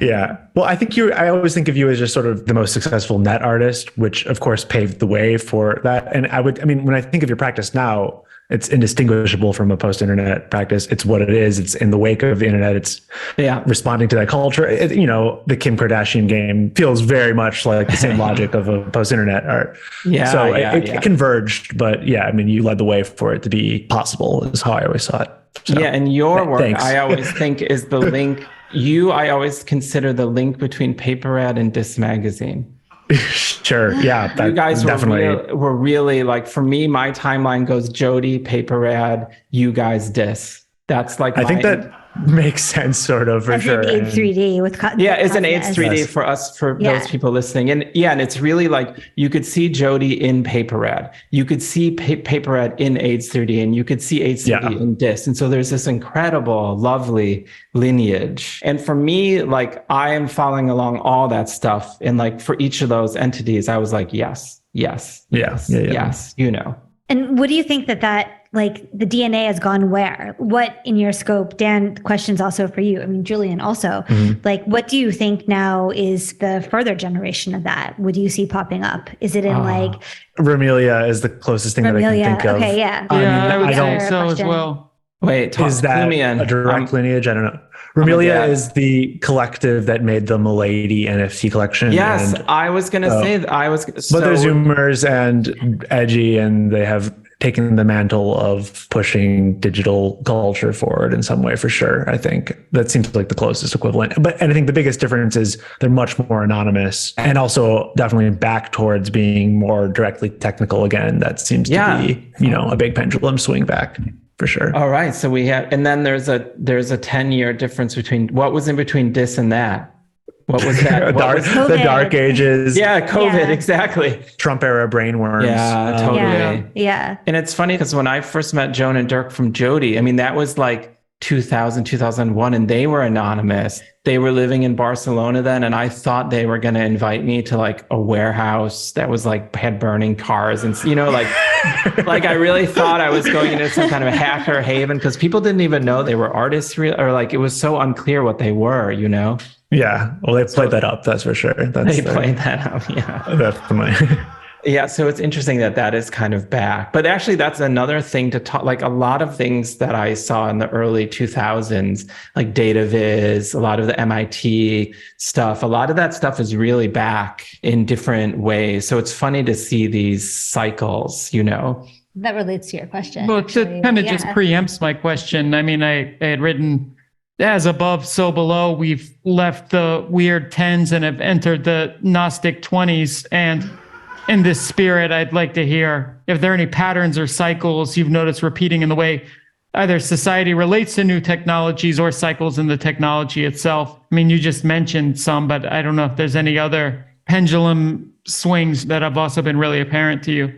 Yeah. Well, I think I always think of you as just sort of the most successful net artist, which of course paved the way for that. And when I think of your practice now, it's indistinguishable from a post-internet practice. It's what it is. It's in the wake of the internet. It's responding to that culture. The Kim Kardashian game feels very much like the same logic of a post-internet art. It converged, but you led the way for it to be possible is how I always saw it. So, and your work, thanks. I always think is the link. I always consider the link between Paper Rad and Dis Magazine. Sure. Yeah. You guys definitely were really like, for me, my timeline goes Jody, Paper Rad, you guys, Dis. That's like, I think that makes sense, sort of, for sure. It's 3D with it's an AIDS 3D for us, for those people listening. And it's really like, you could see Jody in Paper Rad. You could see Paper Rad in AIDS 3D, and you could see AIDS 3D in Dis. And so there's this incredible, lovely lineage. And for me, like, I am following along all that stuff. And like, for each of those entities, I was like, yes, you know. And what do you think that like the DNA has gone where? What in your scope? Dan, questions also for you. I mean, Julian also. Like, what do you think now is the further generation of that? What do you see popping up? Is it in like... Romelia is the closest thing that I can think of. Okay, yeah. I would say so as well. Wait, is that a direct lineage? I don't know. Romelia is the collective that made the Milady NFT collection. Yes, I was going to say that. But they're Zoomers and edgy, and they have taken the mantle of pushing digital culture forward in some way, for sure. I think that seems like the closest equivalent. And I think the biggest difference is they're much more anonymous, and also definitely back towards being more directly technical again. That seems to be, a big pendulum swing back. For sure. All right. So we have, and then there's a 10-year difference between what was in between Dis and that. What was that? The dark ages. Yeah, COVID, exactly. Trump era brainworms. Yeah, totally. Yeah. And it's funny because when I first met Joan and Dirk from Jody, I mean, that was like 2000, 2001, and they were anonymous. They were living in Barcelona then, and I thought they were going to invite me to like a warehouse that was like had burning cars and like I really thought I was going into some kind of a hacker haven because people didn't even know they were artists, or like it was so unclear what they were, Yeah, well, they played that up, that's for sure. They played that up, yeah. Definitely. Yeah, so it's interesting that is kind of back. But actually, that's another thing to talk, like a lot of things that I saw in the early 2000s, like data viz, a lot of the MIT stuff, a lot of that stuff is really back in different ways. So it's funny to see these cycles, That relates to your question. Well, it kind of just preempts my question. I mean, I had written, as above, so below. We've left the weird 10s and have entered the Gnostic 20s. And in this spirit, I'd like to hear if there are any patterns or cycles you've noticed repeating in the way either society relates to new technologies or cycles in the technology itself. I mean, you just mentioned some, but I don't know if there's any other pendulum swings that have also been really apparent to you.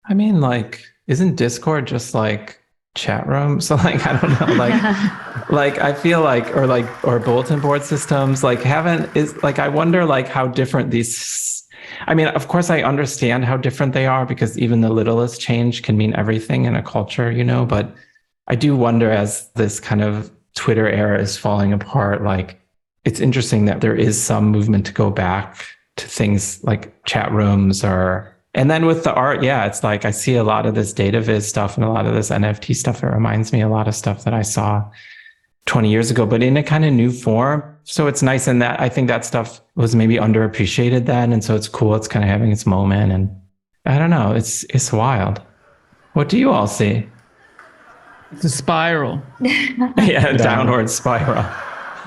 I mean, like, isn't Discord just like chat room? So like, I don't know, like I feel like, or bulletin board systems, like I wonder like how different these, I mean, of course I understand how different they are because even the littlest change can mean everything in a culture, but I do wonder as this kind of Twitter era is falling apart, like it's interesting that there is some movement to go back to things like chat rooms and then with the art, it's like I see a lot of this data viz stuff and a lot of this NFT stuff. It reminds me a lot of stuff that I saw 20 years ago, but in a kind of new form. So it's nice in that I think that stuff was maybe underappreciated then. And so it's cool. It's kind of having its moment. And I don't know, it's wild. What do you all see? It's a spiral. Downward spiral.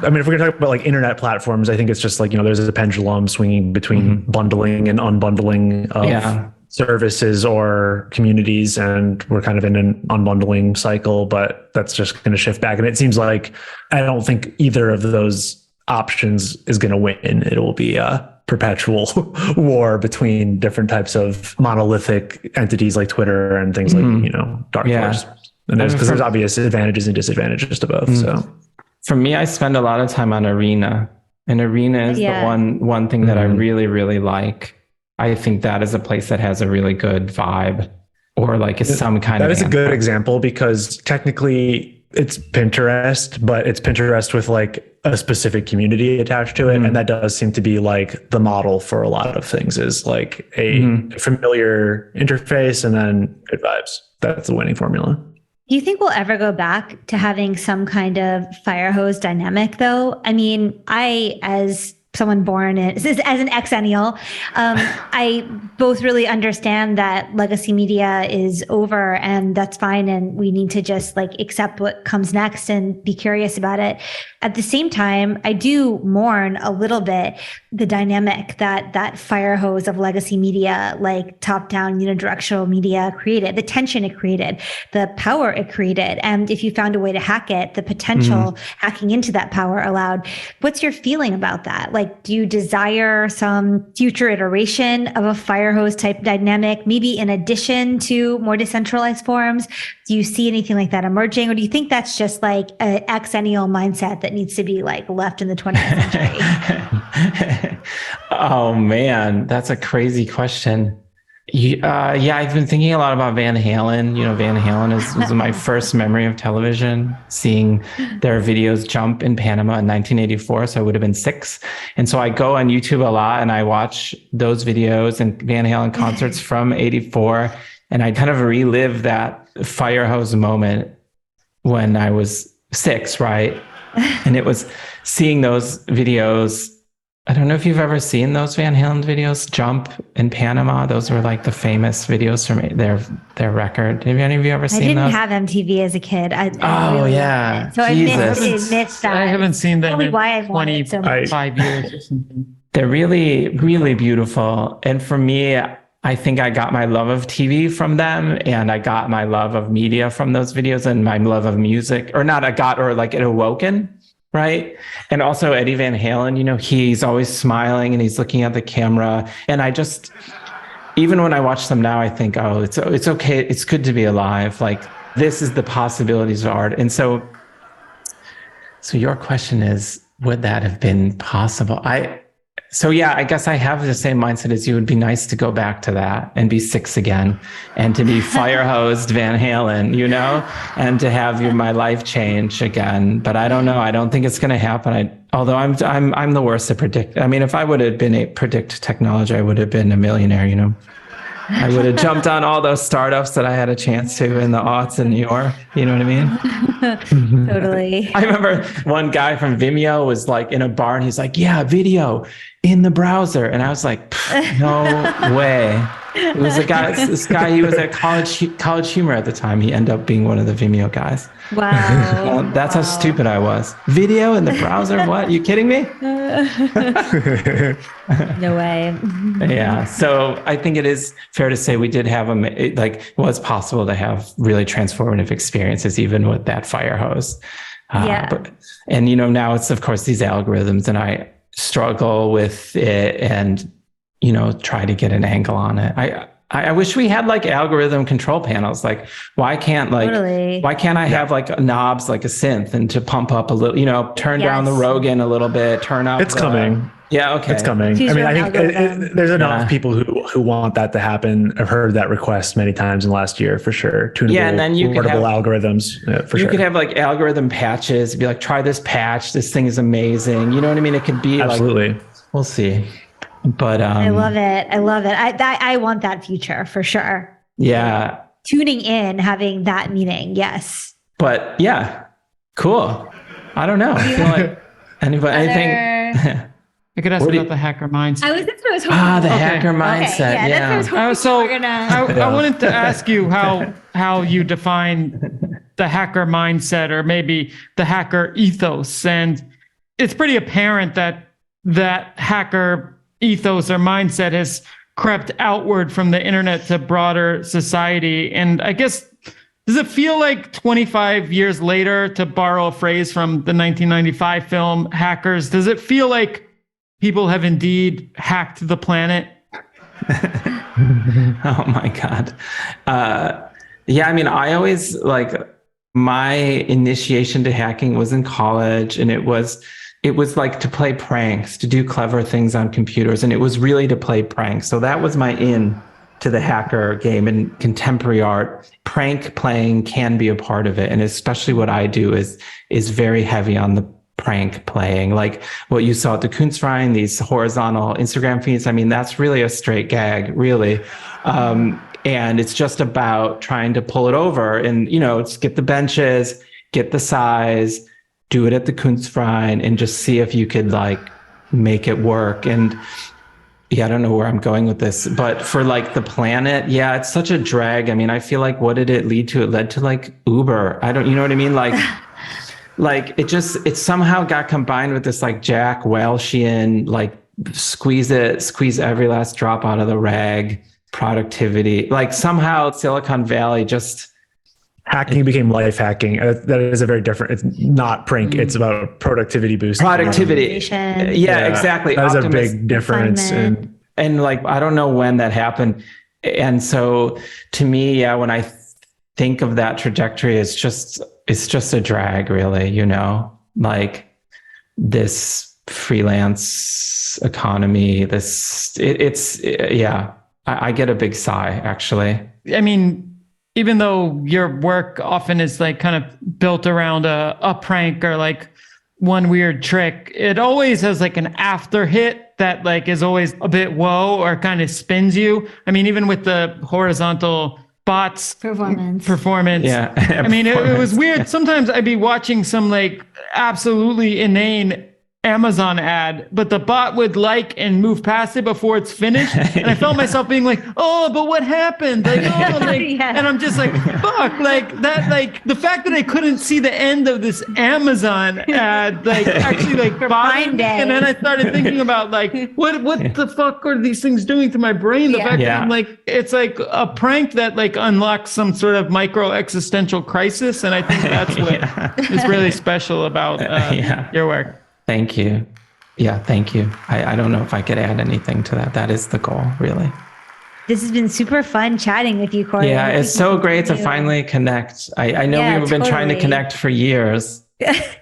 I mean, if we're going to talk about like internet platforms, I think it's just like, there's a pendulum swinging between bundling and unbundling of services or communities, and we're kind of in an unbundling cycle, but that's just going to shift back. And it seems like I don't think either of those options is going to win. It will be a perpetual war between different types of monolithic entities like Twitter and things like, dark forest. And there's obvious advantages and disadvantages to both. So for me, I spend a lot of time on Arena, and Arena is the one thing that I really, really like. I think that is a place that has a really good vibe, or like some kind of. That is a good example, because technically it's Pinterest, but it's Pinterest with like a specific community attached to it. And that does seem to be like the model for a lot of things, is like a familiar interface and then good vibes. That's the winning formula. Do you think we'll ever go back to having some kind of fire hose dynamic though? I mean, as someone born as an exennial, I both really understand that legacy media is over, and that's fine. And we need to just like accept what comes next and be curious about it. At the same time, I do mourn a little bit the dynamic that fire hose of legacy media, like top-down unidirectional media created, the tension it created, the power it created. And if you found a way to hack it, the potential hacking into that power allowed. What's your feeling about that? Like, do you desire some future iteration of a fire hose type dynamic, maybe in addition to more decentralized forums? Do you see anything like that emerging? Or do you think that's just like an exennial mindset that needs to be like left in the 20th century? Oh man, that's a crazy question. I've been thinking a lot about Van Halen. Van Halen was my first memory of television, seeing their videos jump in Panama in 1984. So I would have been 6. And so I go on YouTube a lot and I watch those videos and Van Halen concerts from 84. And I kind of relive that fire hose moment when I was 6, right? And it was seeing those videos. I don't know if you've ever seen those Van Halen videos, Jump in Panama. Those were like the famous videos from their record. Have any of you ever seen those? I didn't have MTV as a kid. I really loved it. So I admit that. I haven't seen them in why I've 25 years or something. They're really, really beautiful. And for me, I think I got my love of TV from them, and I got my love of media from those videos, and my love of music, it awoken. Right. And also Eddie Van Halen, he's always smiling and he's looking at the camera. And I just, even when I watch them now, I think, oh, it's okay. It's good to be alive. Like, this is the possibilities of art. And so your question is, would that have been possible? I guess I have the same mindset as you. It would be nice to go back to that and be 6 again, and to be fire hosed Van Halen, and to have my life change again. But I don't know. I don't think it's going to happen. Although I'm the worst to predict. I mean, if I would have been predict technology, I would have been a millionaire. I would have jumped on all those startups that I had a chance to in the aughts in New York. You know what I mean? Totally. I remember one guy from Vimeo was like in a bar and he's like, yeah, video in the browser. And I was like, no way. It was this guy, he was at College Humor at the time. He ended up being one of the Vimeo guys. Wow. That's how stupid I was. Video in the browser? What? You kidding me? No way. Yeah. So I think it is fair to say we did have it was possible to have really transformative experiences even with that fire hose. Now it's of course these algorithms, and I struggle with it and try to get an angle on it. I wish we had like algorithm control panels. Like, why can't I have like knobs like a synth, and to pump up a little, turn down the Rogan a little bit, turn up. It's coming. Yeah, okay. It's coming. I think there's enough people who want that to happen. I've heard that request many times in the last year for sure. Tunable, and then you could have algorithms for sure. You could have like algorithm patches. Be like, try this patch. This thing is amazing. You know what I mean? It could be absolutely. We'll see. But I love it. I want that future for sure. Yeah. Tuning in, having that meaning. Yes. But yeah, cool. I don't know. I feel like anything. I could ask about the hacker mindset. The hacker mindset. I wanted to ask you how you define the hacker mindset, or maybe the hacker ethos. And it's pretty apparent that hacker ethos or mindset has crept outward from the internet to broader society. And I guess, does it feel like 25 years later, to borrow a phrase from the 1995 film Hackers, does it feel like people have indeed hacked the planet? Oh my God. Yeah, I mean, I always my initiation to hacking was in college, and it was like to play pranks, to do clever things on computers. And it was really to play pranks. So that was my in to the hacker game. In contemporary art, prank playing can be a part of it. And especially what I do is very heavy on the prank playing, like what you saw at the Kunstverein, these horizontal Instagram feeds. I mean, that's really a straight gag, really. And it's just about trying to pull it over and, it's get the benches, get the size, do it at the Kunstverein, and just see if you could make it work. And yeah, I don't know where I'm going with this, but for the planet, yeah, it's such a drag. I mean, I feel like, what did it lead to? It led to Uber. You know what I mean? It somehow got combined with this Jack Welchian, squeeze every last drop out of the rag productivity. Somehow Silicon Valley just... Hacking became life hacking. That is a very different, it's not prank. It's about productivity boost. Productivity. Yeah, exactly. That is a big difference. And I don't know when that happened. And so to me, yeah, when I think of that trajectory, it's just a drag, really, this freelance economy, I get a big sigh, actually. I mean, even though your work often is kind of built around a prank or one weird trick, it always has an after hit that is always a bit whoa or kind of spins you. I mean, even with the horizontal bots performance. Yeah. I mean, it was weird. Sometimes I'd be watching some absolutely inane Amazon ad, but the bot would and move past it before it's finished. And I felt myself being oh, but what happened? And I'm just fuck, that, the fact that I couldn't see the end of this Amazon ad, actually bothered me. And then I started thinking about what the fuck are these things doing to my brain? The fact that I'm it's a prank that unlocks some sort of micro existential crisis. And I think that's what is really special about your work. Thank you. Yeah, thank you. I don't know if I could add anything to that. That is the goal, really. This has been super fun chatting with you, Cory. Yeah, it's so great to finally connect. I know we've been trying to connect for years.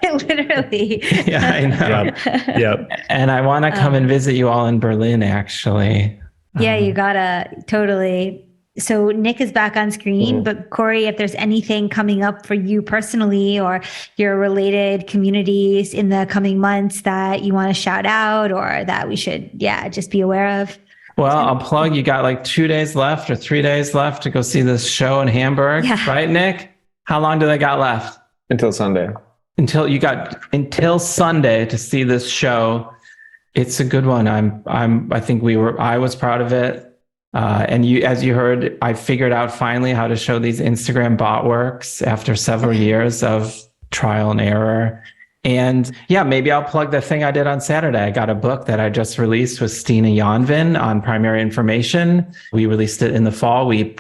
Literally. Yeah, I know. Yep. And I want to come and visit you all in Berlin, actually. Yeah, you gotta totally. So Nick is back on screen, but Cory, if there's anything coming up for you personally or your related communities in the coming months that you want to shout out or that we should, just be aware of. Well, I'll plug, you got 2 days left or 3 days left to go see this show in Hamburg, right, Nick? How long do they got left? Until Sunday. Until Sunday to see this show. It's a good one. I was proud of it. And as you heard, I figured out finally how to show these Instagram bot works after several years of trial and error. And maybe I'll plug the thing I did on Saturday. I got a book that I just released with Stina Janvin on primary information. We released it in the fall. We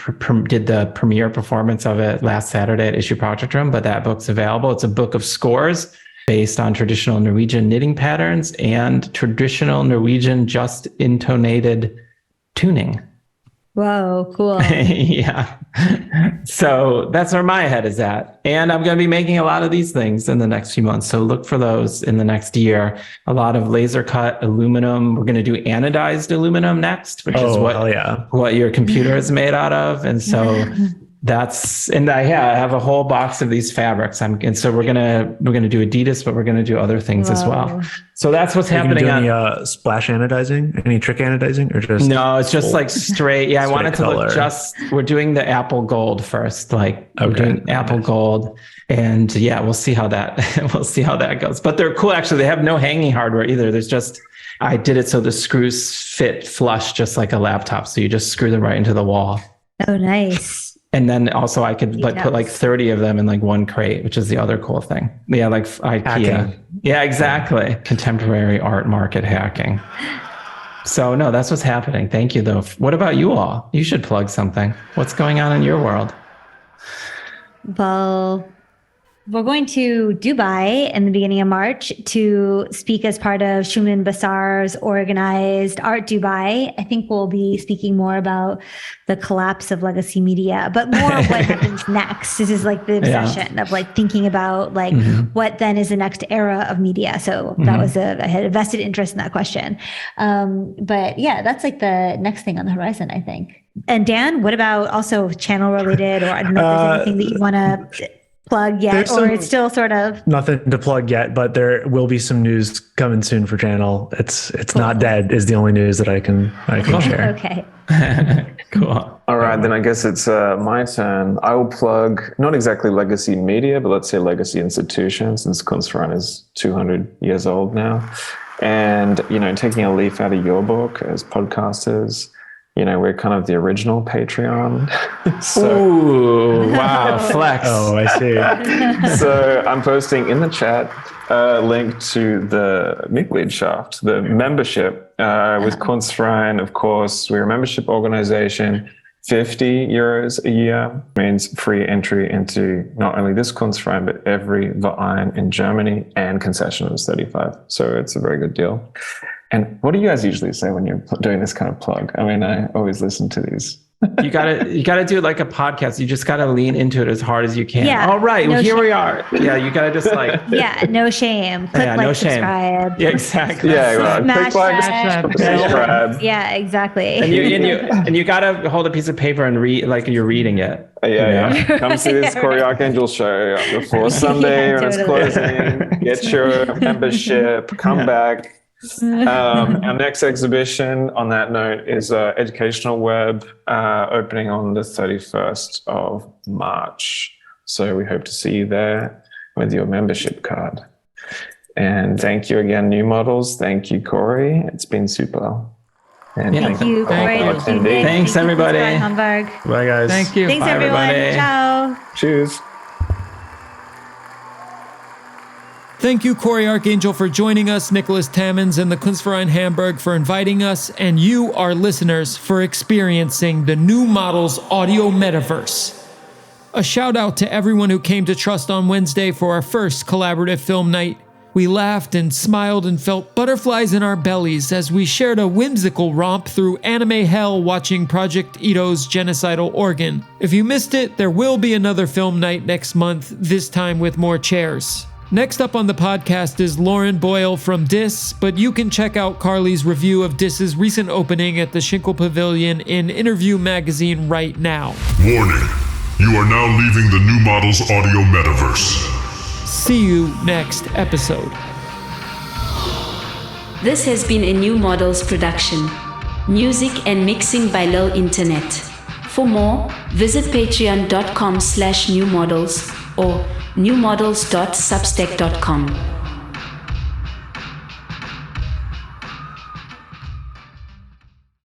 did the premiere performance of it last Saturday at Issue Project Room, but that book's available. It's a book of scores based on traditional Norwegian knitting patterns and traditional Norwegian just intonated tuning. Whoa, cool. Yeah. So that's where my head is at. And I'm going to be making a lot of these things in the next few months. So look for those in the next year. A lot of laser cut aluminum. We're going to do anodized aluminum next, which is what your computer is made out of. And so I have a whole box of these fabrics. And so we're gonna do Adidas, but we're gonna do other things as well. So that's what's happening. Any splash anodizing? Any trick anodizing, or just? No, it's just straight. Yeah, I wanted to look we're doing the apple gold first. We're doing apple gold, and we'll see how that goes. But they're cool. Actually, they have no hanging hardware either. I did it so the screws fit flush, just like a laptop. So you just screw them right into the wall. Oh, nice. And then also I could put 30 of them in one crate, which is the other cool thing. Yeah, IKEA. Hacking. Yeah, exactly. Contemporary art market hacking. So no, that's what's happening. Thank you though. What about you all? You should plug something. What's going on in your world? Well, we're going to Dubai in the beginning of March to speak as part of Shuman Basar's organized Art Dubai. I think we'll be speaking more about the collapse of legacy media, but more of what happens next. This is like the obsession of like thinking about like what then is the next era of media. So that was I had a vested interest in that question. But yeah, that's like the next thing on the horizon, I think. And Dan, what about also channel related, or I don't know if there's anything that you want to plug yet, or it's still sort of nothing to plug yet, but there will be some news coming soon for channel. It's cool. Not dead is the only news that I can share. Okay. Cool. All right, then I guess it's my turn. I will plug not exactly legacy media, but let's say legacy institutions, since Kunstverein is 200 years old now. And, taking a leaf out of your book as podcasters, we're kind of the original Patreon. Ooh, wow, flex. Oh, I see. So I'm posting in the chat a link to the Mitgliedschaft, the membership with Kunstverein. Of course, we're a membership organization. 50 euros a year means free entry into not only this Kunstverein, but every Verein in Germany, and concession is 35. So it's a very good deal. And what do you guys usually say when you're doing this kind of plug? I mean, I always listen to these. You gotta do like a podcast. You just gotta lean into it as hard as you can. Yeah, all right, no here shame. we are. Yeah, you gotta just like. Yeah, no shame. Click yeah, like, no shame. subscribe. Yeah, exactly. Yeah, well, Smash click like, that. subscribe. Yeah, exactly. And you gotta hold a piece of paper and read like you're reading it. Yeah. Come see this Cory Arcangel show before Sunday when it's closing. Get your membership. Come back. Our next exhibition on that note is Educational Web, opening on the 31st of March. So we hope to see you there with your membership card. And thank you again, New Models. Thank you, Cory. It's been super. And Thank you, Cory. Thanks, everybody. Hamburg. Bye, guys. Thank you. Thanks, Bye, everyone. everybody. Ciao. Cheers. Thank you, Cory Arcangel, for joining us, Nicholas Tammens and the Kunstverein Hamburg for inviting us, and you, our listeners, for experiencing the New Models Audio Metaverse. A shout out to everyone who came to Trust on Wednesday for our first collaborative film night. We laughed and smiled and felt butterflies in our bellies as we shared a whimsical romp through anime hell watching Project Ito's genocidal organ. If you missed it, there will be another film night next month, this time with more chairs. Next up on the podcast is Lauren Boyle from Dis, but you can check out Carly's review of Dis's recent opening at the Schinkel Pavilion in Interview Magazine right now. Warning, you are now leaving the New Models Audio Metaverse. See you next episode. This has been a New Models production. Music and mixing by Lil Internet. For more, visit patreon.com/newmodels or newmodels.substack.com.